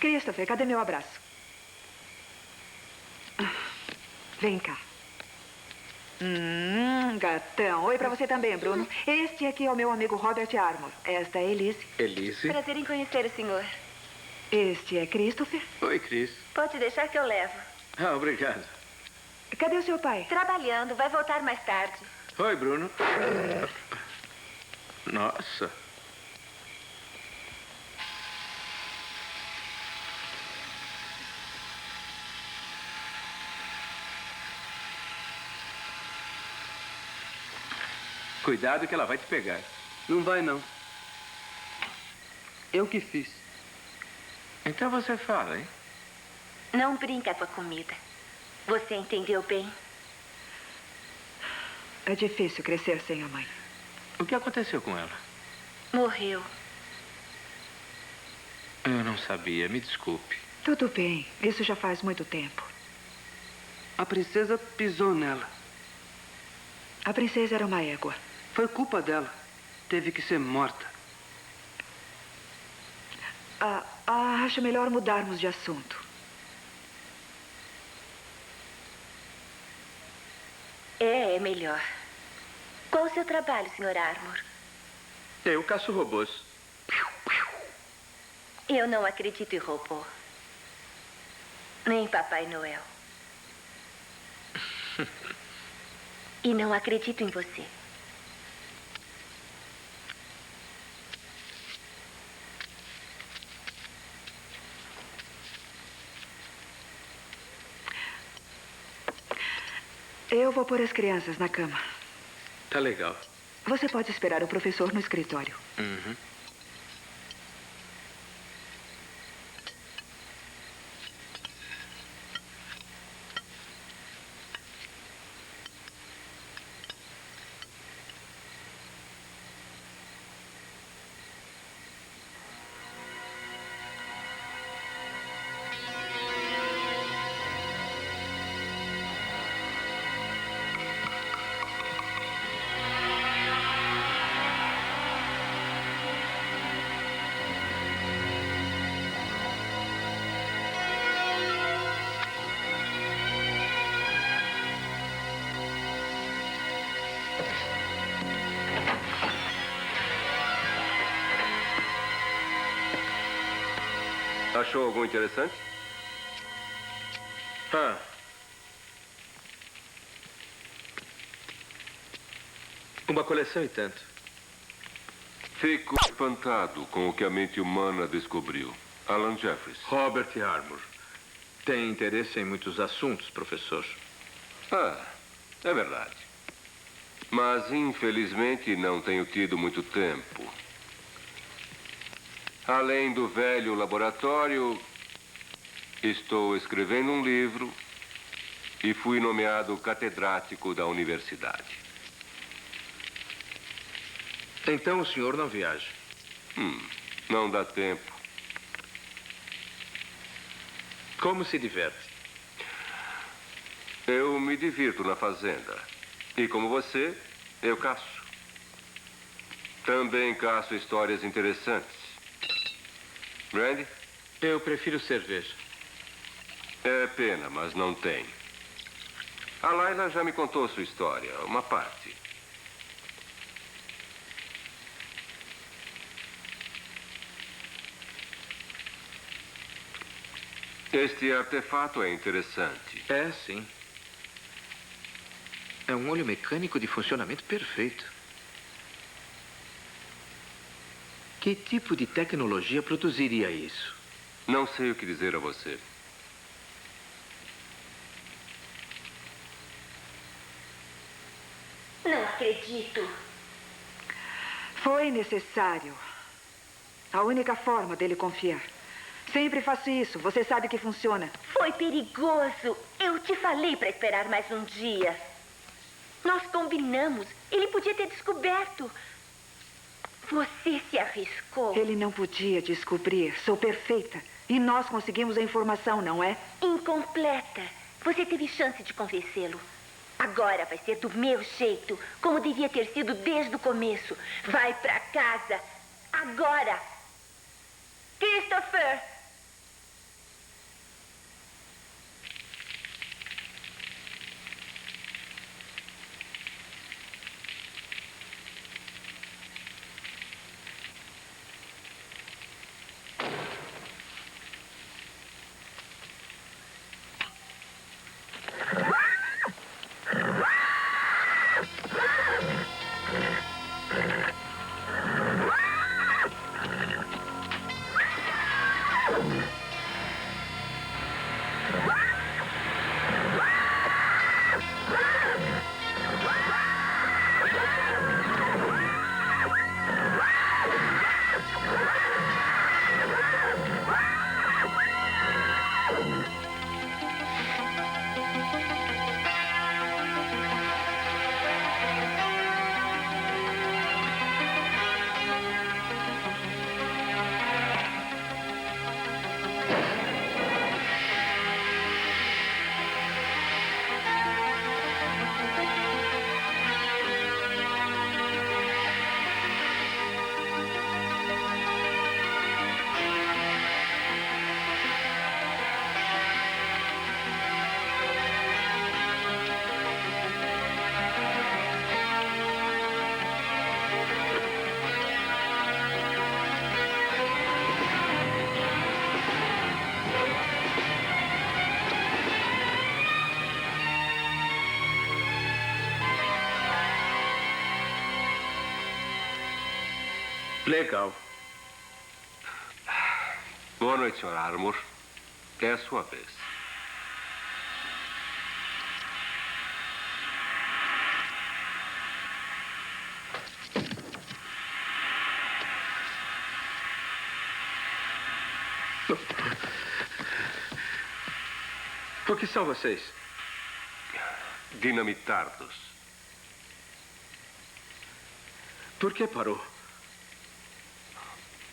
Christopher, cadê meu abraço? Vem cá. Gatão. Oi pra você também, Bruno. Este aqui é o meu amigo Robert Armour. Esta é Elise. Elise? Prazer em conhecer o senhor. Este é Christopher. Oi, Cris. Pode deixar que eu levo. Ah, obrigado. Cadê o seu pai? Trabalhando, vai voltar mais tarde. Oi, Bruno. Nossa. Cuidado que ela vai te pegar. Não vai, não. Eu que fiz. Então você fala, hein? Não brinca com a comida. Você entendeu bem? É difícil crescer sem a mãe. O que aconteceu com ela? Morreu. Eu não sabia, me desculpe. Tudo bem, isso já faz muito tempo. A princesa pisou nela. A princesa era uma égua. Foi culpa dela. Teve que ser morta. Acho melhor mudarmos de assunto. É melhor. Qual o seu trabalho, Sr. Armour? Eu caço robôs. Eu não acredito em robô. Nem em Papai Noel. E não acredito em você. Eu vou pôr as crianças na cama. Tá legal. Você pode esperar o professor no escritório. Achou algum interessante? Uma coleção e tanto. Fico espantado com o que a mente humana descobriu. Alan Jeffries. Robert Armour. Tem interesse em muitos assuntos, professor. É verdade. Mas, infelizmente, não tenho tido muito tempo. Além do velho laboratório, estou escrevendo um livro e fui nomeado catedrático da universidade. Então o senhor não viaja? Não dá tempo. Como se diverte? Eu me divirto na fazenda. E como você, eu caço. Também caço histórias interessantes. Randy? Eu prefiro cerveja. É pena, mas não tem. A Laila já me contou sua história, uma parte. Este artefato é interessante. É, sim. É um olho mecânico de funcionamento perfeito. Que tipo de tecnologia produziria isso? Não sei o que dizer a você. Não acredito. Foi necessário. A única forma dele confiar. Sempre faço isso. Você sabe que funciona. Foi perigoso. Eu te falei para esperar mais um dia. Nós combinamos. Ele podia ter descoberto. Você se arriscou. Ele não podia descobrir. Sou perfeita. E nós conseguimos a informação, não é? Incompleta. Você teve chance de convencê-lo. Agora vai ser do meu jeito, como devia ter sido desde o começo. Vai pra casa. Agora. Christopher! Legal. Boa noite, Sr. Armour. É a sua vez. O que são vocês? Dinamitardos. Por que parou?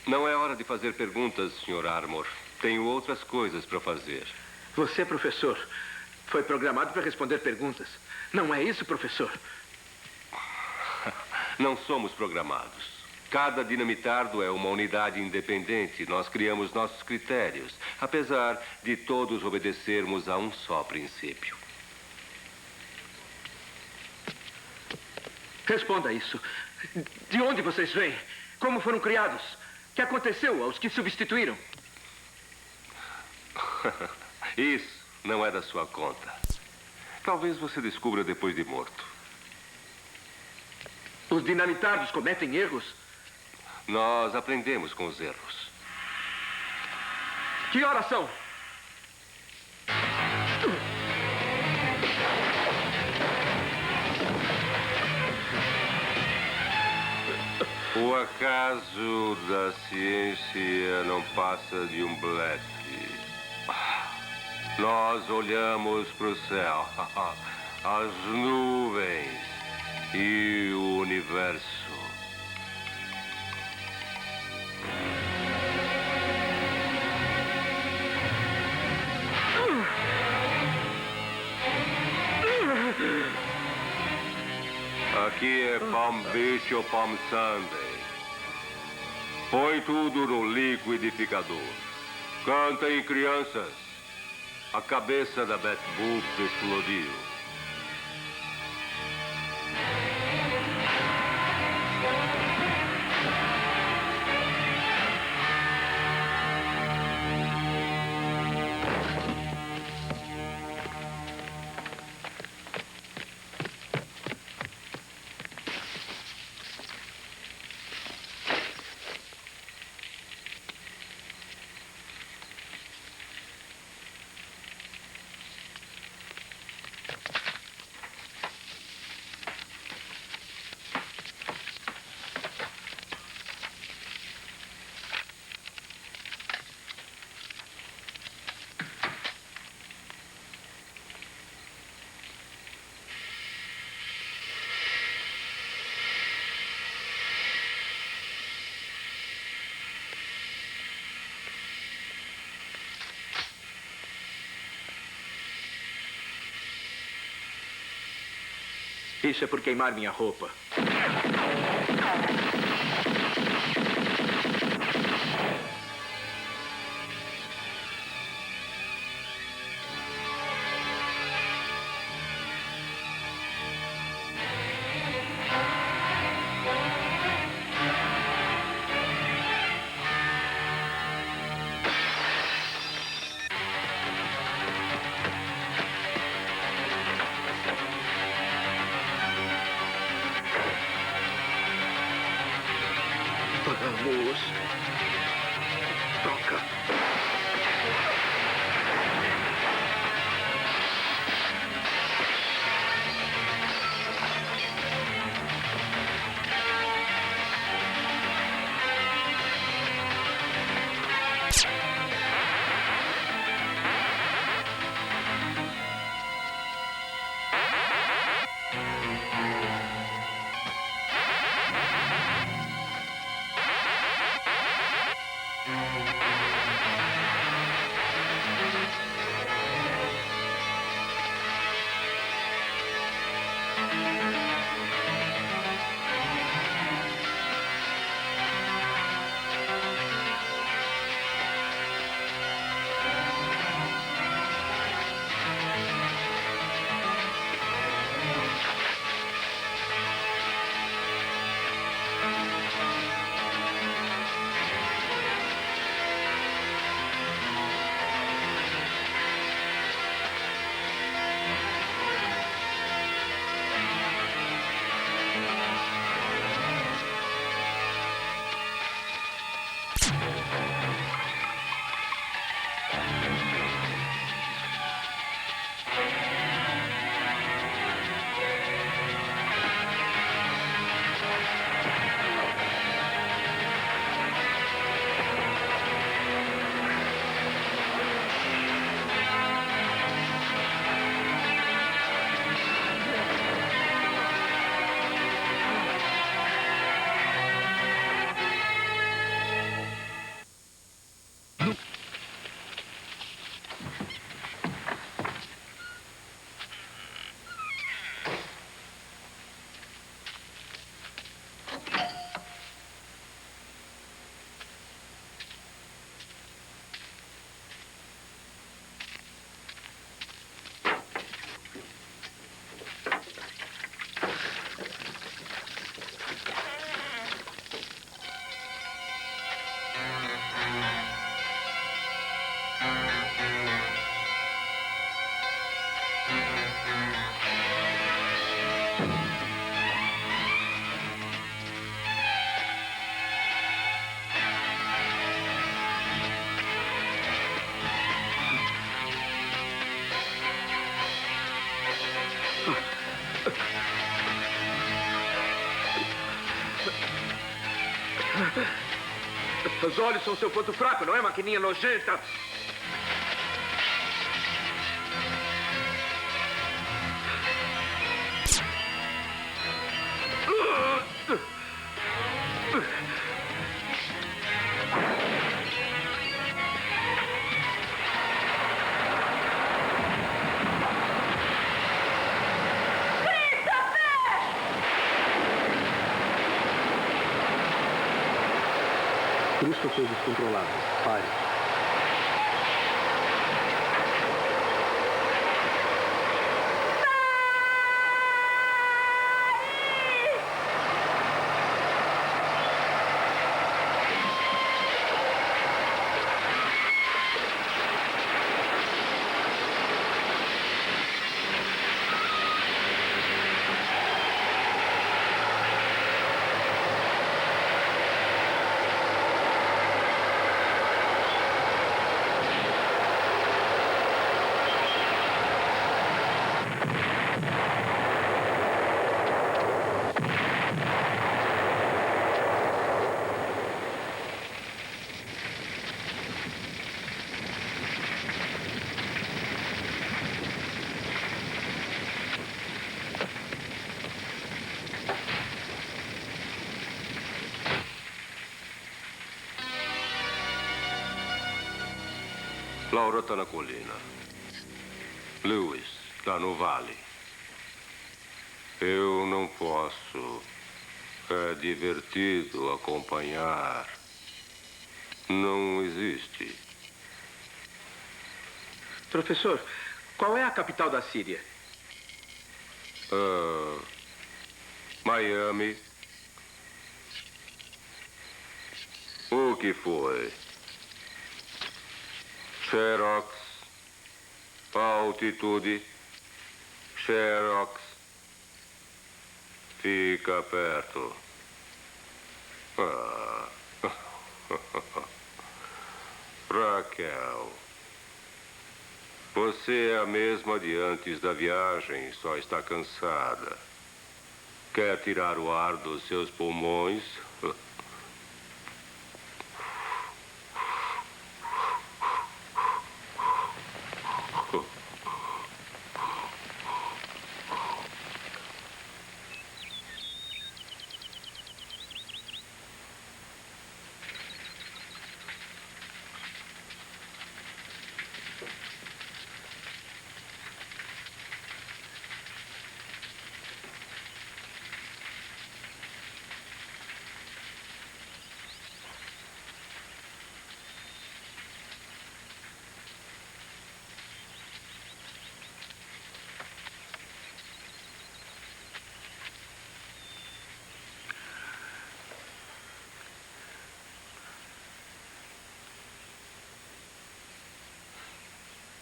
Não é hora de fazer perguntas, Sr. Armour. Tenho outras coisas para fazer. Você, professor, foi programado para responder perguntas. Não é isso, professor? Não somos programados. Cada dinamitardo é uma unidade independente. Nós criamos nossos critérios, apesar de todos obedecermos a um só princípio. Responda isso. De onde vocês vêm? Como foram criados? O que aconteceu aos que substituíram? Isso não é da sua conta. Talvez você descubra depois de morto. Os dinamitardos cometem erros? Nós aprendemos com os erros. Que horas são? O acaso da ciência não passa de um blefe. Nós olhamos para o céu, as nuvens e o universo. Aqui é Palm Beach ou Palm Sunday. Põe tudo no liquidificador. Cantem, crianças. A cabeça da Beth Boop explodiu. Isso é por queimar minha roupa. Vamos. Toca. Os olhos são seu ponto fraco, não é, maquininha nojenta? Christopher descontrolado. Pare. Laura está na colina. Lewis está no vale. Eu não posso. É divertido acompanhar. Não existe. Professor, qual é a capital da Síria? Miami. O que foi? Xerox. Altitude. Xerox. Fica perto. Raquel. Você é a mesma de antes da viagem, só está cansada. Quer tirar o ar dos seus pulmões?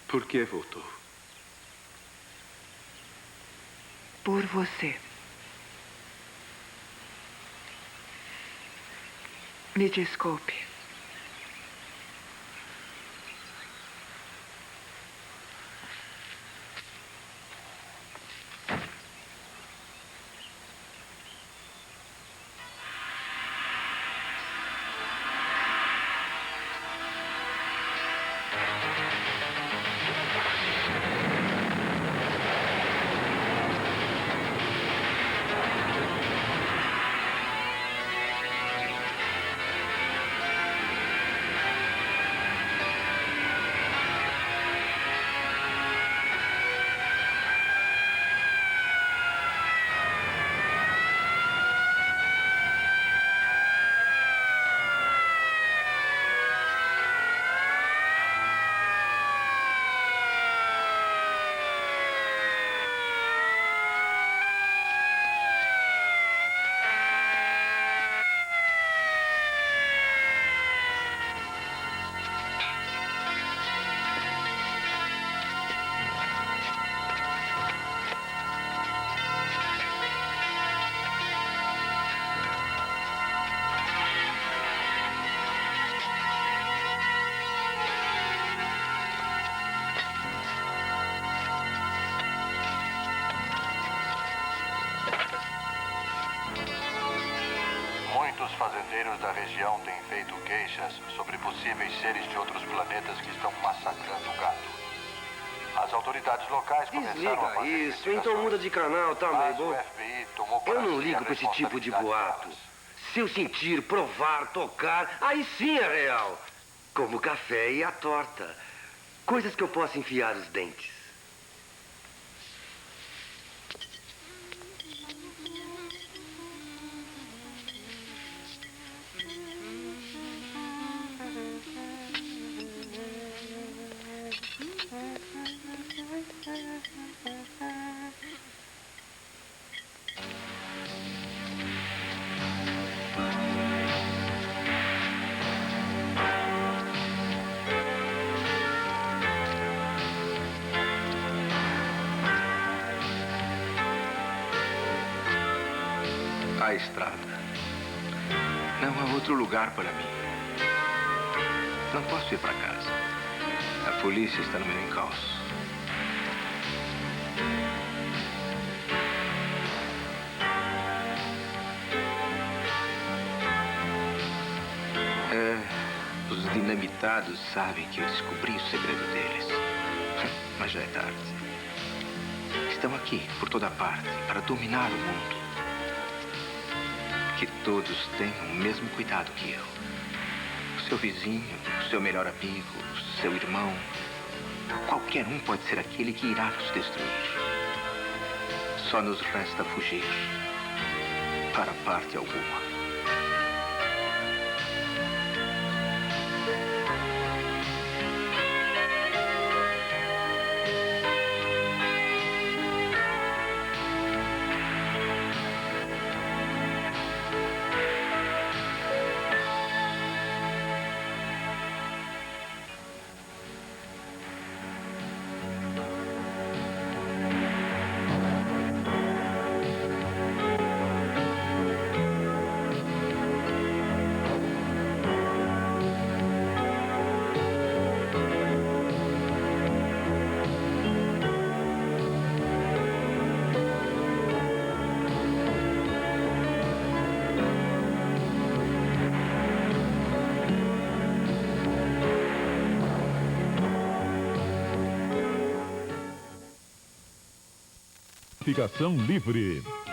Por que voltou? Por você. Me desculpe. passageiros da região têm feito queixas sobre possíveis seres de outros planetas que estão massacrando o gado. As autoridades locais começaram a fazer isso, então muda de canal, tá, mas Mabel? o FBI tomou para Eu não si ligo a pra esse tipo de responsabilidade boato. Se eu sentir, provar, tocar, aí sim é real. Como o café e a torta. Coisas que eu posso enfiar os dentes. A estrada. Não há outro lugar para mim. Não posso ir para casa. A polícia está no meu encalço. Os dinamitados sabem que eu descobri o segredo deles. Mas já é tarde. Estão aqui, por toda parte, para dominar o mundo. Que todos tenham o mesmo cuidado que eu. O seu vizinho, o seu melhor amigo, o seu irmão. Qualquer um pode ser aquele que irá nos destruir. Só nos resta fugir para parte alguma. Livre.